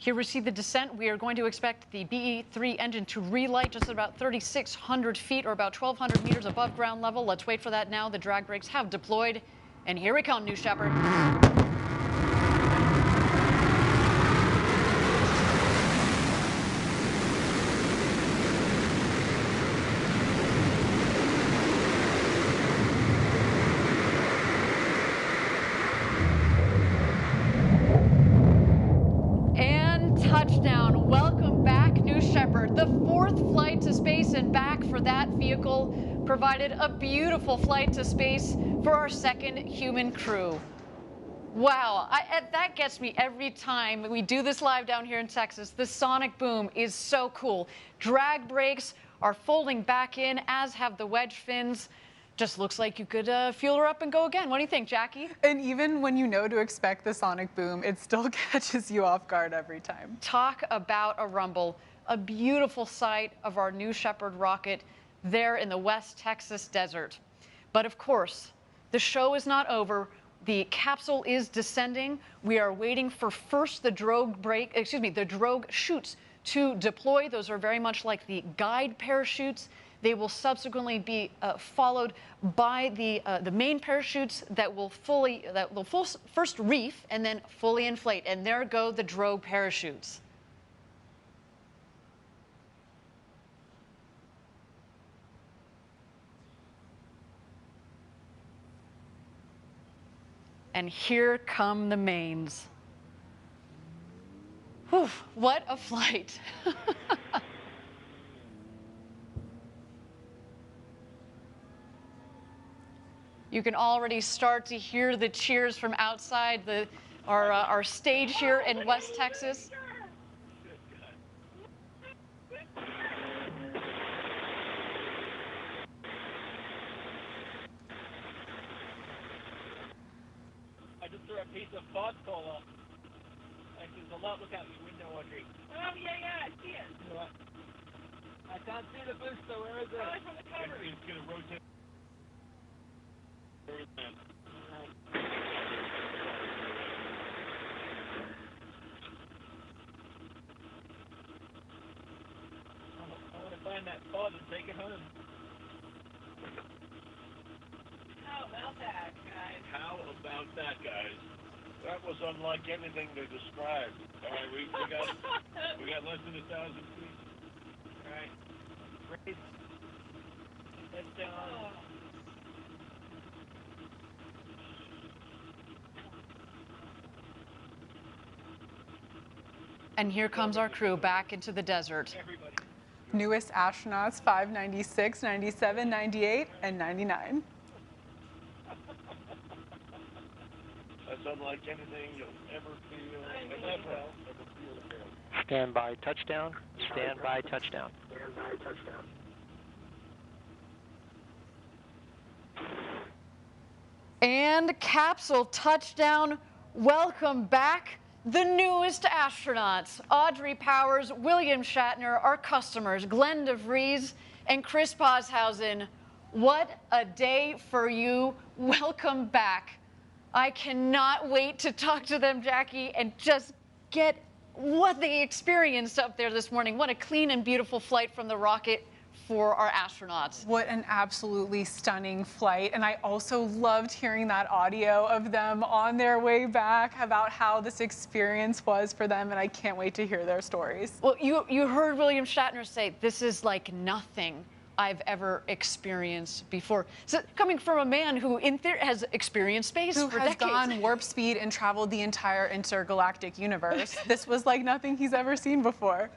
Here we see the descent. We are going to expect the BE-3 engine to relight just at about 3,600 feet or about 1,200 meters above ground level. Let's wait for that now. The drag brakes have deployed. And here we come, New Shepard. Touchdown. Welcome back, New Shepard. The fourth flight to space and back for that vehicle provided a beautiful flight to space for our second human crew. Wow, that gets me every time we do this live down here in Texas. The sonic boom is so cool. Drag brakes are folding back in, as have the wedge fins. Just looks like you could fuel her up and go again. What do you think, Jackie? And even when you know to expect the sonic boom, it still catches you off guard every time. Talk about a rumble. A beautiful sight of our New Shepard rocket there in the West Texas desert. But of course, the show is not over. The capsule is descending. We are waiting for first the drogue chutes to deploy. Those are very much like the guide parachutes. They will subsequently be followed by the main parachutes that will first reef and then fully inflate. And there go the drogue parachutes. And here come the mains. Whew, what a flight. You can already start to hear the cheers from outside our stage here in West Texas. piece of foxhole. Like there's a lot. Look out your window, Audrey. Oh yeah, I see it. I can't see the booster. Where is it? Oh, it's on the cover. It's gonna rotate. Where is that? I want to find that pod and take it home. How about that, guys? How about that, guys? That was unlike anything they described. All right, we got less than 1,000 feet. All right, raise. Let's down. And here comes our crew back into the desert. Newest astronauts 5, 96, 97, 98, and 99. That's unlike anything you'll ever feel. Stand by touchdown. Stand by touchdown. Stand by touchdown. And capsule touchdown. Welcome back, the newest astronauts. Audrey Powers, William Shatner, our customers, Glenn DeVries and Chris Boshausen. What a day for you. Welcome back. I cannot wait to talk to them, Jackie, and just get what they experienced up there this morning. What a clean and beautiful flight from the rocket for our astronauts. What an absolutely stunning flight. And I also loved hearing that audio of them on their way back about how this experience was for them. And I can't wait to hear their stories. Well, you heard William Shatner say, this is like nothing I've ever experienced before. So coming from a man who in theory has experienced space who for has decades. gone warp speed and traveled the entire intergalactic universe. This was like nothing he's ever seen before.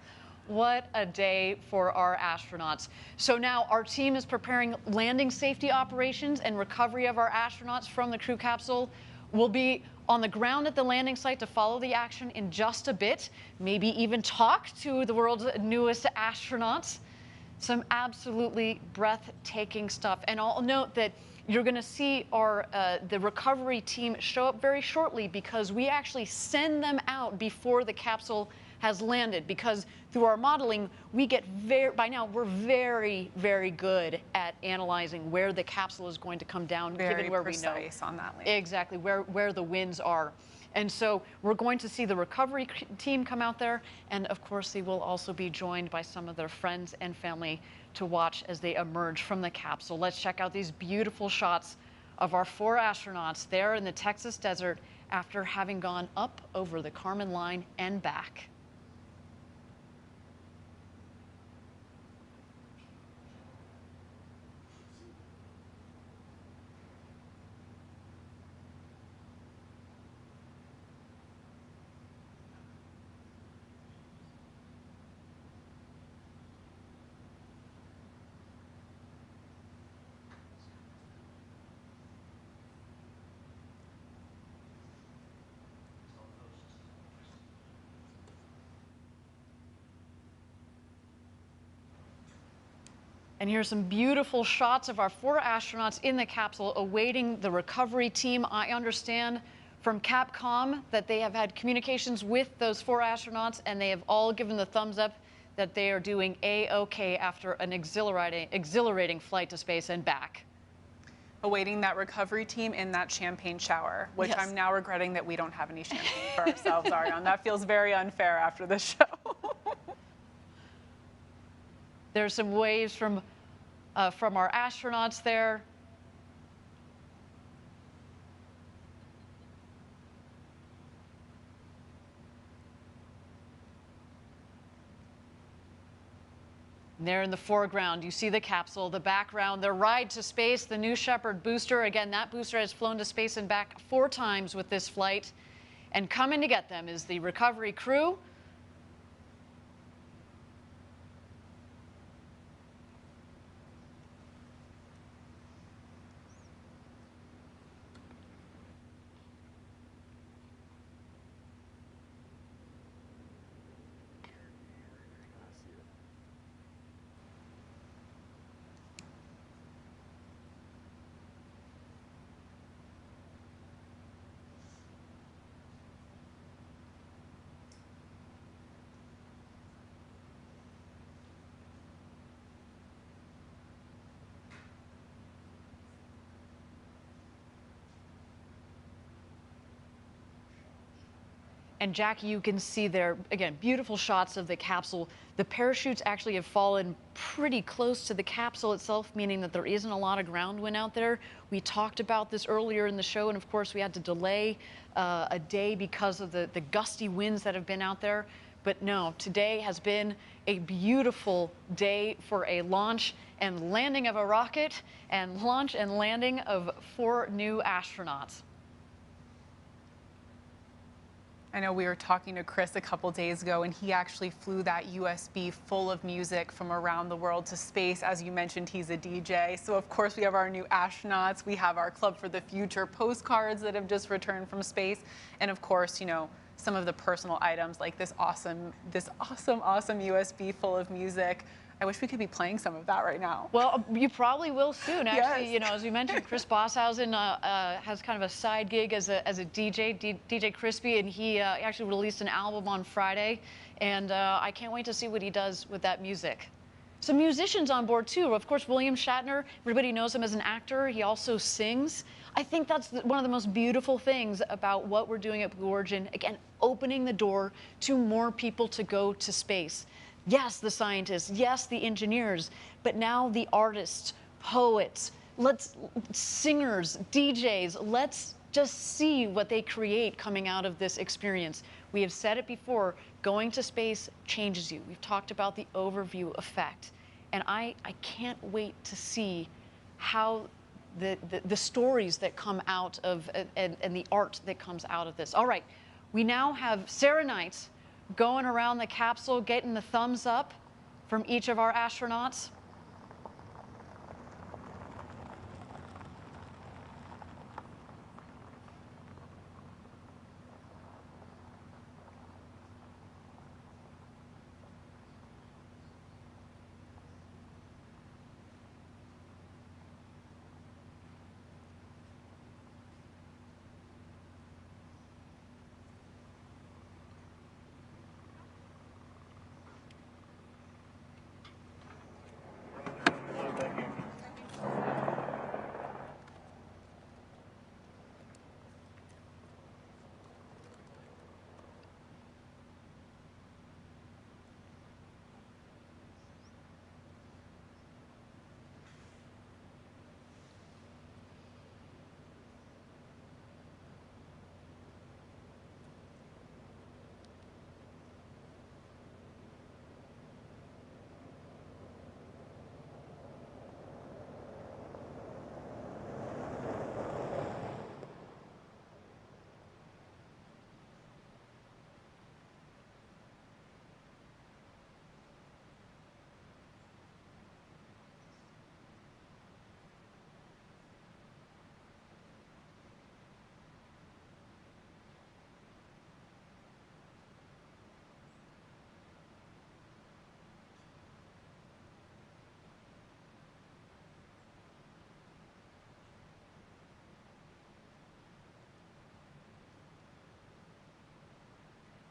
What a day for our astronauts. So now our team is preparing landing safety operations and recovery of our astronauts from the crew capsule. We'll be on the ground at the landing site to follow the action in just a bit, maybe even talk to the world's newest astronauts. Some absolutely breathtaking stuff. And I'll note that you're going to see our the recovery team show up very shortly because we actually send them out before the capsule has landed, because through our modeling, we get by now we're very, very good at analyzing where the capsule is going to come down, given where we know. Very precise on that lane. Exactly, where the winds are. And so we're going to see the recovery team come out there, and of course they will also be joined by some of their friends and family to watch as they emerge from the capsule. Let's check out these beautiful shots of our 4 astronauts there in the Texas desert after having gone up over the Kármán line and back. And here's some beautiful shots of our 4 astronauts in the capsule awaiting the recovery team. I understand from Capcom that they have had communications with those 4 astronauts, and they have all given the thumbs up that they are doing A-OK after an exhilarating flight to space and back. Awaiting that recovery team in that champagne shower, which Yes. I'm now regretting that we don't have any champagne for ourselves, Ariane. That feels very unfair after this show. There's some waves from our astronauts there. And there in the foreground, you see the capsule, the background, their ride to space, the new Shepard booster. Again, that booster has flown to space and back 4 times with this flight. And coming to get them is the recovery crew. And Jackie, you can see there, again, beautiful shots of the capsule. The parachutes actually have fallen pretty close to the capsule itself, meaning that there isn't a lot of ground wind out there. We talked about this earlier in the show, and of course we had to delay a day because of the gusty winds that have been out there. But no, today has been a beautiful day for a launch and landing of a rocket and launch and landing of 4 new astronauts. I know we were talking to Chris a couple days ago, and he actually flew that USB full of music from around the world to space. As you mentioned, he's a DJ. So of course we have our new astronauts. We have our Club for the Future postcards that have just returned from space. And of course, you know, some of the personal items like this awesome USB full of music. I wish we could be playing some of that right now. Well, you probably will soon. Actually, Yes. you know, as we mentioned, Chris Bosshausen has kind of a side gig as a DJ, DJ Crispy, and he actually released an album on Friday, and I can't wait to see what he does with that music. Some musicians on board too. Of course, William Shatner. Everybody knows him as an actor. He also sings. I think that's one of the most beautiful things about what we're doing at Blue Origin. Again, opening the door to more people to go to space. Yes, the scientists, yes, the engineers, but now the artists, poets, singers, DJs, let's just see what they create coming out of this experience. We have said it before, going to space changes you. We've talked about the overview effect, and I can't wait to see how the stories that come out of, and the art that comes out of this. All right, we now have Sarah Knight going around the capsule, getting the thumbs up from each of our astronauts.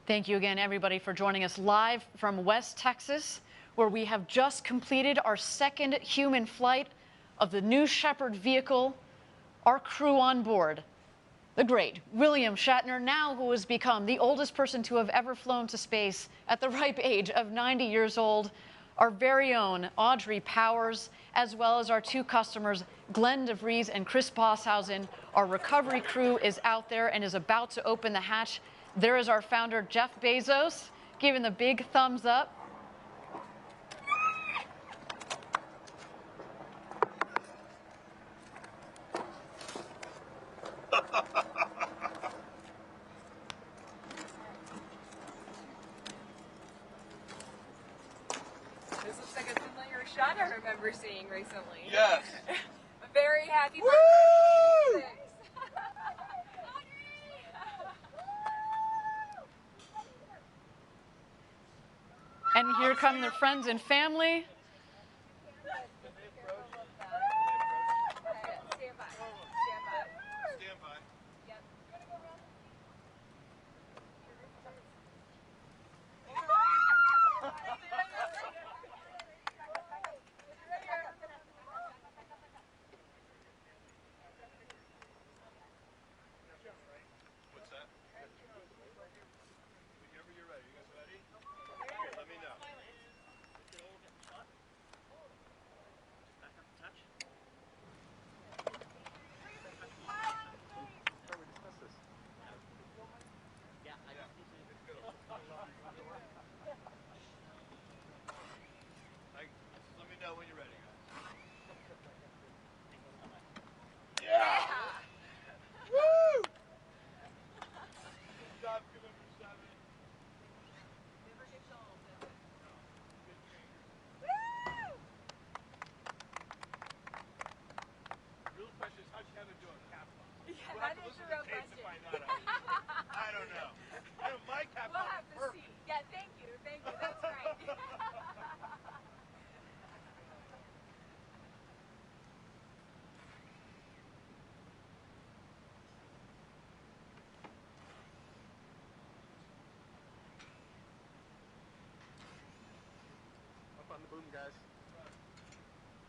Thank you again, everybody, for joining us live from West Texas, where we have just completed our second human flight of the new Shepard vehicle. Our crew on board, the great William Shatner, now who has become the oldest person to have ever flown to space at the ripe age of 90 years old, our very own Audrey Powers, as well as our 2 customers, Glenn DeVries and Chris Bosshausen. Our recovery crew is out there and is about to open the hatch. There is our founder, Jeff Bezos, giving the big thumbs up. This looks like a familiar shot I remember seeing recently. Yes. A very happy Woo! birthday. And here come their friends and family.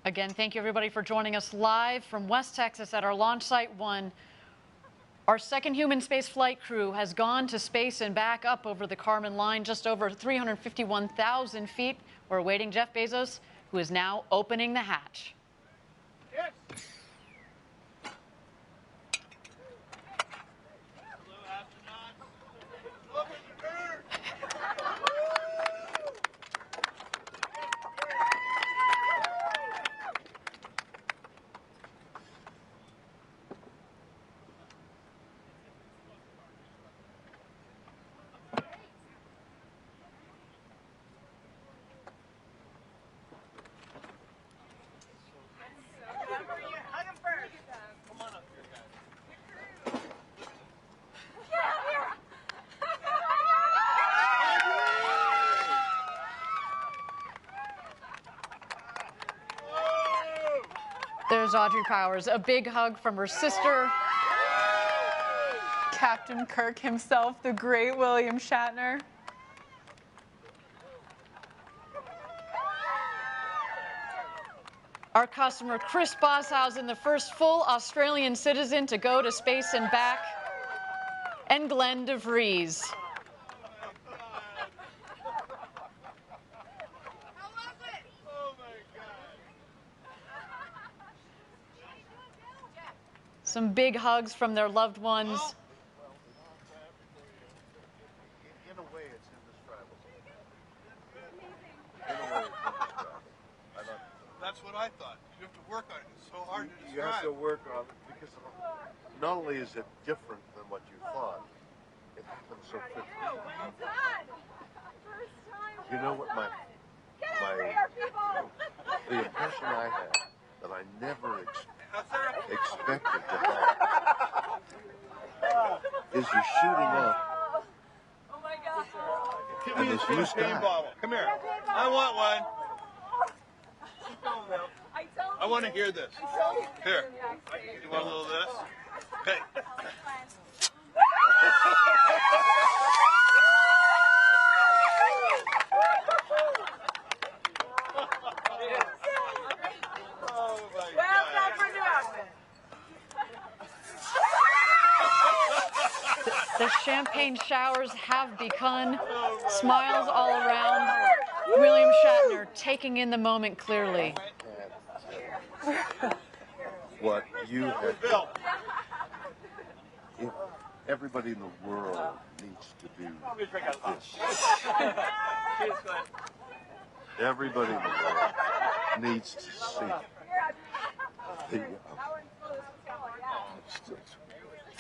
Again, thank you everybody for joining us live from West Texas at our launch site 1. Our second human space flight crew has gone to space and back up over the Kármán line, just over 351,000 feet. We're awaiting Jeff Bezos, who is now opening the hatch. Yes. There's Audrey Powers, a big hug from her sister. Captain Kirk himself, the great William Shatner. Our customer, Chris Boshausen, the first full Australian citizen to go to space and back. And Glenn DeVries. Some big hugs from their loved ones. In a way, it's indescribable. In a way, it's indescribable. That's what I thought. You have to work on it. It's so hard to describe. You have to work on it because not only is it different than what you thought, it happens so quickly. You know what the impression I had that I never expected to have is you're shooting up and this new sky. Come here. I want one. I want to hear this. Here. You want a little of this? Okay. The champagne showers have begun. Smiles all around. William Shatner taking in the moment clearly. What you have done. If everybody in the world needs to do this. Everybody in the world needs to see the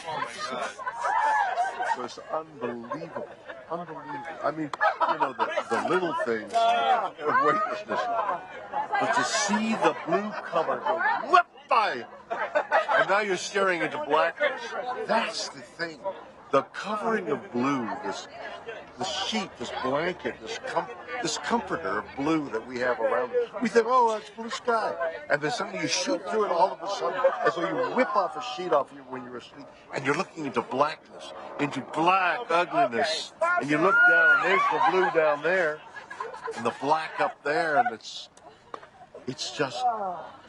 Oh my God. It was unbelievable. Unbelievable. I mean, you know, the little things of weightlessness. But to see the blue cover go whip by, and now you're staring into blackness. That's the thing. The covering of blue, this sheet, this blanket, this comforter of blue that we have around us. We think, oh, that's blue sky. And then suddenly you shoot through it all of a sudden, as though you whip off a sheet off you when you're asleep, and you're looking into blackness, into black ugliness. And you look down, and there's the blue down there, and the black up there, and it's just,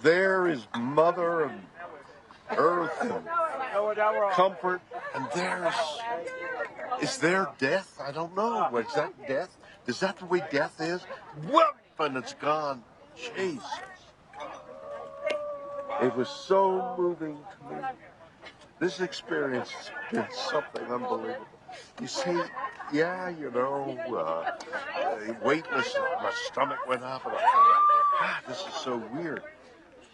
there is Mother and Earth and comfort, and is there death? I don't know. Is that death? Is that the way death is? Whoop, and it's gone. Jesus. It was so moving to me. This experience has been something unbelievable. You see, yeah, you know, weightless, my stomach went up, and I thought, God, this is so weird.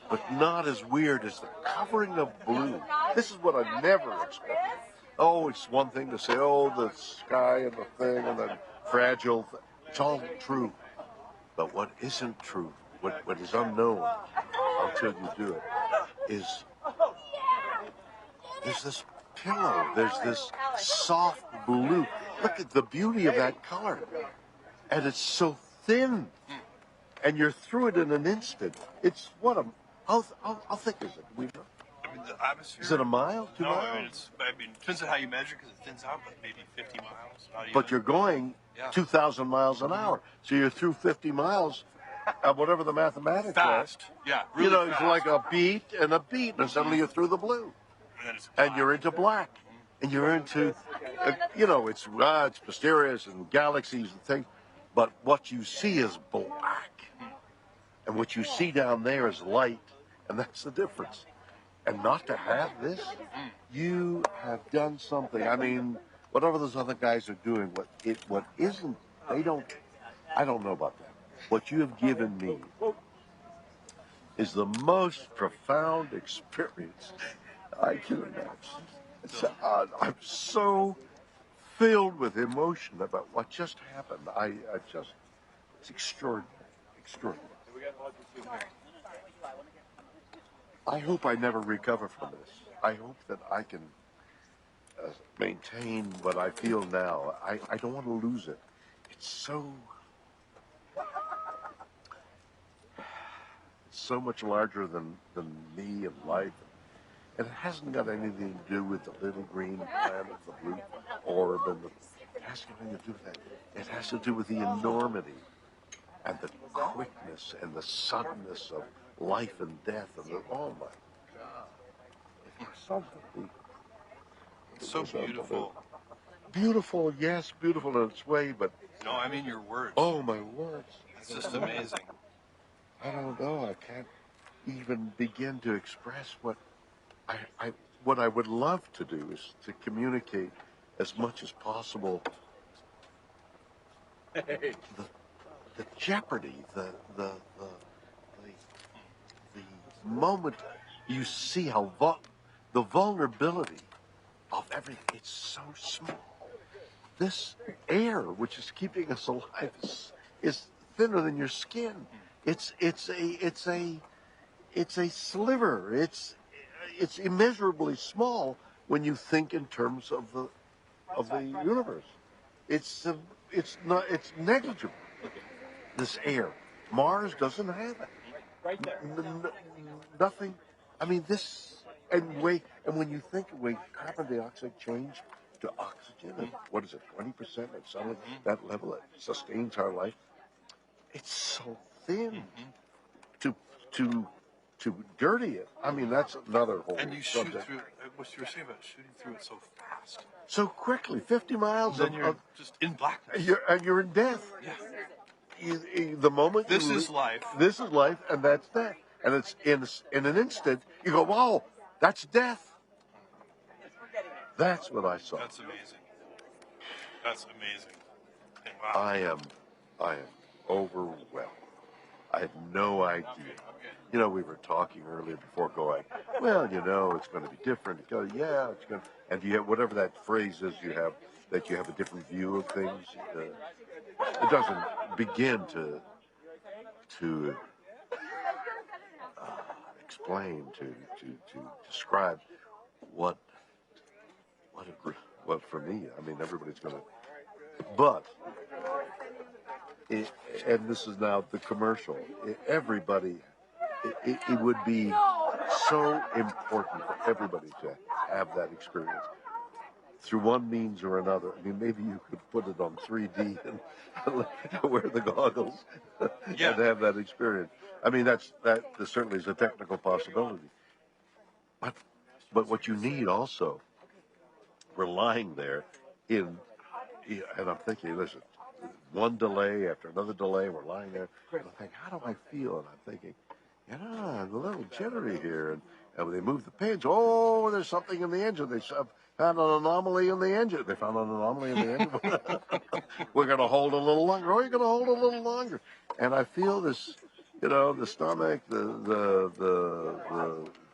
But not as weird as the covering of blue. This is what I never expected. Oh, it's one thing to say, oh, the sky and the thing and the fragile thing. It's all true. But what isn't true, what is unknown until you do it, is there's this pillow, there's this soft blue. Look at the beauty of that color. And it's so thin. And you're through it in an instant. It's what a... How thick is it? We know. I mean, the atmosphere. Is it a mile? 2 miles? I mean, it depends on how you measure because it thins out, but maybe 50 miles. But you're going 2,000 miles an hour. So you're through 50 miles whatever the mathematics Fast. are. Yeah, really it's fast. like a beat, and suddenly you're through the blue. And you're into black. And you're into, it's mysterious and galaxies and things. But what you see is black. And what you see down there is light. And that's the difference. And not to have this, you have done something. I mean, whatever those other guys are doing, what isn't, I don't know about that. What you have given me is the most profound experience I can imagine. I'm so filled with emotion about what just happened. It's extraordinary, extraordinary. I hope I never recover from this. I hope that I can maintain what I feel now. I don't want to lose it. It's so much larger than me and life. And it hasn't got anything to do with the little green planet, the blue orb, it has nothing to do with that. It has to do with the enormity and the quickness and the suddenness of life and death. Oh my God. It's something. It's so beautiful. Beautiful, yes, beautiful in its way, but... No, I mean your words. Oh, my words. It's just amazing. I don't know. I can't even begin to express what I would love to do is to communicate as much as possible the jeopardy, the moment you see how the vulnerability of everything. It's so small. This air, which is keeping us alive, is thinner than your skin. It's a sliver. It's immeasurably small when you think in terms of the universe. It's negligible. This air. Mars doesn't have it. Right there. Nothing. I mean, and when you think of way carbon dioxide changed to oxygen, and what is it, 20% at some that level that sustains our life, it's so thin. To dirty it. I mean, that's another whole And you subject. shoot through, what you were saying about shooting through it so fast. So quickly, 50 miles. Then you're just in blackness. You're in death. Yeah. The moment This is life. This is life, and that's death. And it's in an instant, you go, wow, that's death. That's what I saw. That's amazing. That's amazing. And wow. I am overwhelmed. I have no idea. You know, we were talking earlier before going, well, it's going to be different. You go, yeah, it's going to, and you have whatever that phrase is you have, that you have a different view of things. It doesn't begin to explain, to describe what for me, I mean, everybody's going to, but, and this is now the commercial, everybody, it would be so important for everybody to have that experience through one means or another. I mean, maybe you could put it on 3D and wear the goggles and have that experience. I mean, that certainly is a technical possibility. But what you need also, we're lying there and I'm thinking, listen, one delay after another delay, we're lying there, and I'm thinking, how do I feel? And I'm thinking, I'm a little jittery here. And when they move the pins, there's something in the engine. They found an anomaly in the engine. They found an anomaly in the engine. We're going to hold a little longer. You're going to hold a little longer. And I feel this, the stomach, the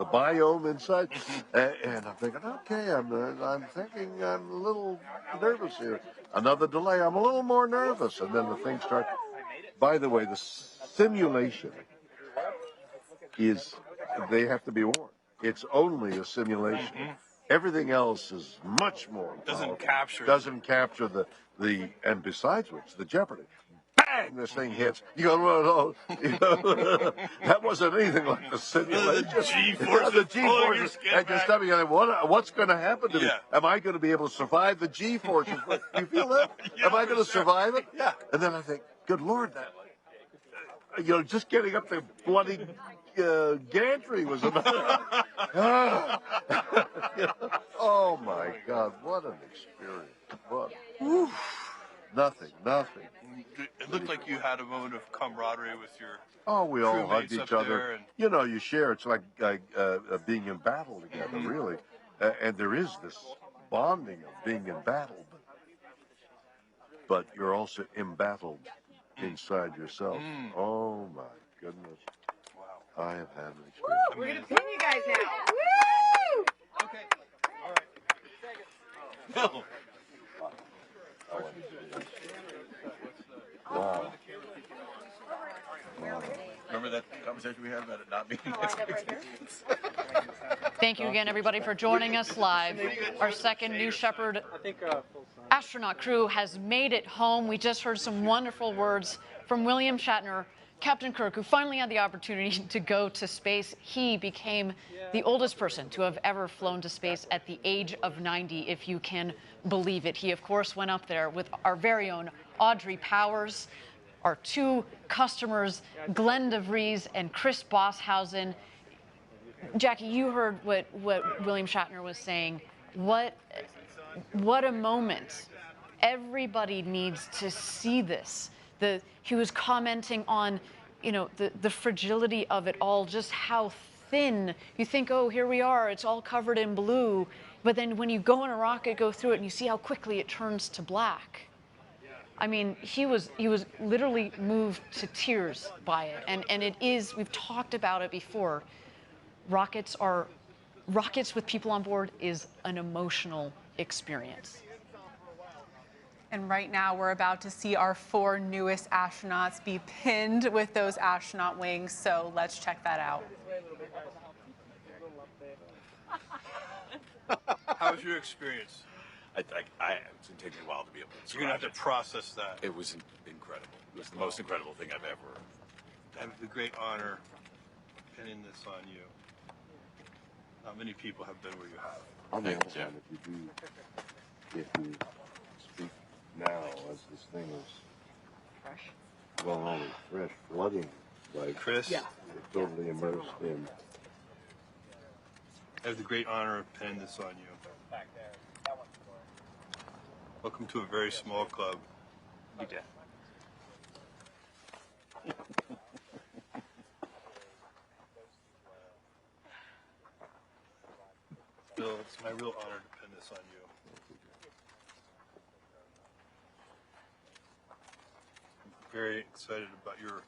biome inside. And I'm thinking, okay, I'm thinking I'm a little nervous here. Another delay, I'm a little more nervous. And then the thing starts. By the way, the simulation they have to be warned. It's only a simulation. Everything else is much more powerful. Doesn't capture the and besides which, the jeopardy. Bang! This thing hits. You go, that wasn't anything like the simulation. The G-force. The G-force. And your stomach, you're like, what's going to happen to me? Am I going to be able to survive the G-force? You feel that? Am I going to survive it? Yeah. And then I think, good Lord, just getting up the bloody gantry was about. Oh my God, what an experience. What? Nothing. It looked like you had a moment of camaraderie with your. Oh, we all hugged crewmates each up other. there and- You share. It's like being in battle together, really. And there is this bonding of being in battle. But you're also embattled inside yourself. Oh, my goodness. Wow. I have had an experience. We're going to pin you guys now. Woo! Okay. All right. Bill. Wow. Remember that conversation we had about it not being expectations? Thank you again, everybody, for joining us live. Our second New Shepard astronaut crew has made it home. We just heard some wonderful words from William Shatner, Captain Kirk, who finally had the opportunity to go to space. He became the oldest person to have ever flown to space at the age of 90, if you can believe it. He, of course, went up there with our very own Audrey Powers, our two customers, Glenn DeVries and Chris Bosshausen. Jackie, you heard what William Shatner was saying. What a moment. Everybody needs to see this. He was commenting on, the fragility of it all, just how thin. You think, oh, here we are, it's all covered in blue. But then when you go in a rocket, go through it, and you see how quickly it turns to black. I mean, he was literally moved to tears by it. And it is, we've talked about it before. Rockets with people on board is an emotional experience. And right now we're about to see our 4 newest astronauts be pinned with those astronaut wings. So let's check that out. How was your experience? It's going to take me a while to be able to. You're going to have to process that. It was incredible. It was the most incredible thing I've ever. I have the great honor of pinning this on you. Not many people have been where you have. On the other hand, if you speak now as this thing is fresh, well, not only fresh, flooding, like Chris, you're totally immersed in. I have the great honor of pinning this on you. Back there. Welcome to a very small club. You did. Bill, it's my real honor to pin this on you. I'm very excited about your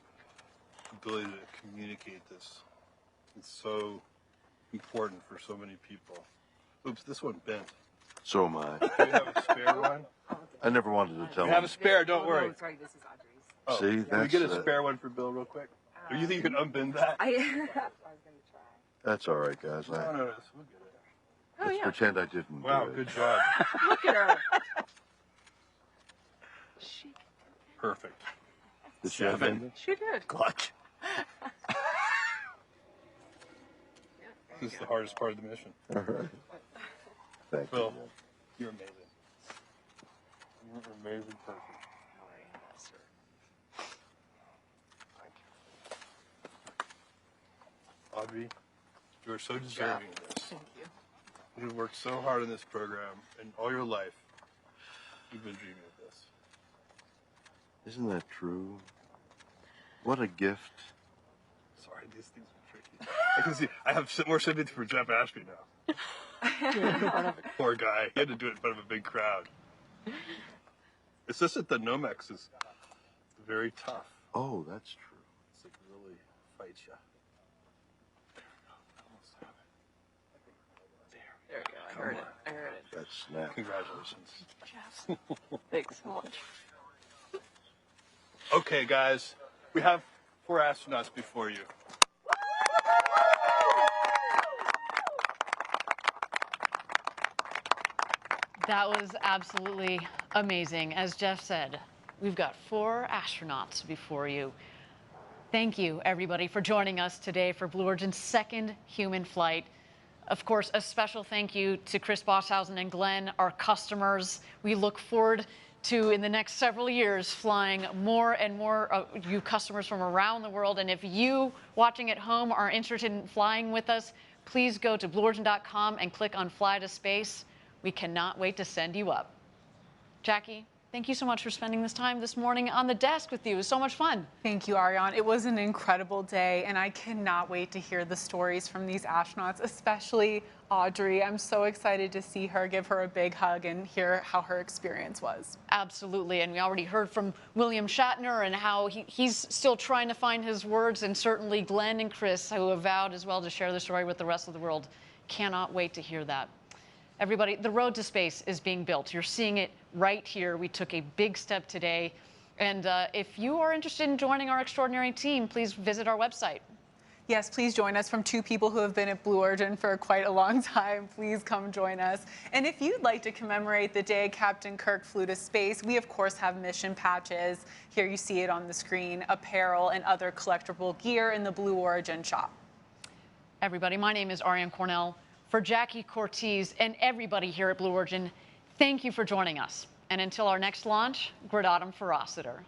ability to communicate this. It's so important for so many people. Oops, this one bent. So am I. Do you have a spare one? I never wanted to tell We him. have a spare, don't worry. No, sorry, this is Audrey's. Oh, See, can we get a spare one for Bill real quick? Or you think you can unbend that? I was going to try. That's all right, guys. No, we'll get it. Let's pretend I didn't. Wow, do it. good job. Look at her. Perfect. Did she 7. unbend it? She did. Clutch. This is the hardest part of the mission. All right. Thank Bill, you. you're amazing. You're an amazing person. Audrey, you are so deserving of this. Thank you. You've worked so hard on this program, and all your life, you've been dreaming of this. Isn't that true? What a gift. Sorry, these things are tricky. I can see. I have more sympathy for Jeff Ashby now. Poor guy. He had to do it in front of a big crowd. It's just that the Nomex is very tough. Oh, that's true. It's like really fights you. There we go. I heard it. I heard it. That's snap. Congratulations. Jeff. Thanks so much. Okay, guys, we have 4 astronauts before you. That was absolutely amazing. As Jeff said, we've got 4 astronauts before you. Thank you, everybody, for joining us today for Blue Origin's second human flight. Of course, a special thank you to Chris Bosshausen and Glenn, our customers. We look forward to, in the next several years, flying more and more of you customers from around the world. And if you watching at home are interested in flying with us, please go to blueorigin.com and click on Fly to Space. We cannot wait to send you up. Jackie, thank you so much for spending this time this morning on the desk with you. It was so much fun. Thank you, Ariane. It was an incredible day, and I cannot wait to hear the stories from these astronauts, especially Audrey. I'm so excited to see her, give her a big hug, and hear how her experience was. Absolutely, and we already heard from William Shatner and how he's still trying to find his words, and certainly Glenn and Chris, who have vowed as well to share the story with the rest of the world. Cannot wait to hear that. Everybody, the road to space is being built. You're seeing it right here. We took a big step today. And if you are interested in joining our extraordinary team, please visit our website. Yes, please join us. From two people who have been at Blue Origin for quite a long time, please come join us. And if you'd like to commemorate the day Captain Kirk flew to space, we of course have mission patches. Here you see it on the screen, apparel and other collectible gear in the Blue Origin shop. Everybody, my name is Ariane Cornell. For Jackie Cortez and everybody here at Blue Origin, thank you for joining us. And until our next launch, Gradatum Ferociter.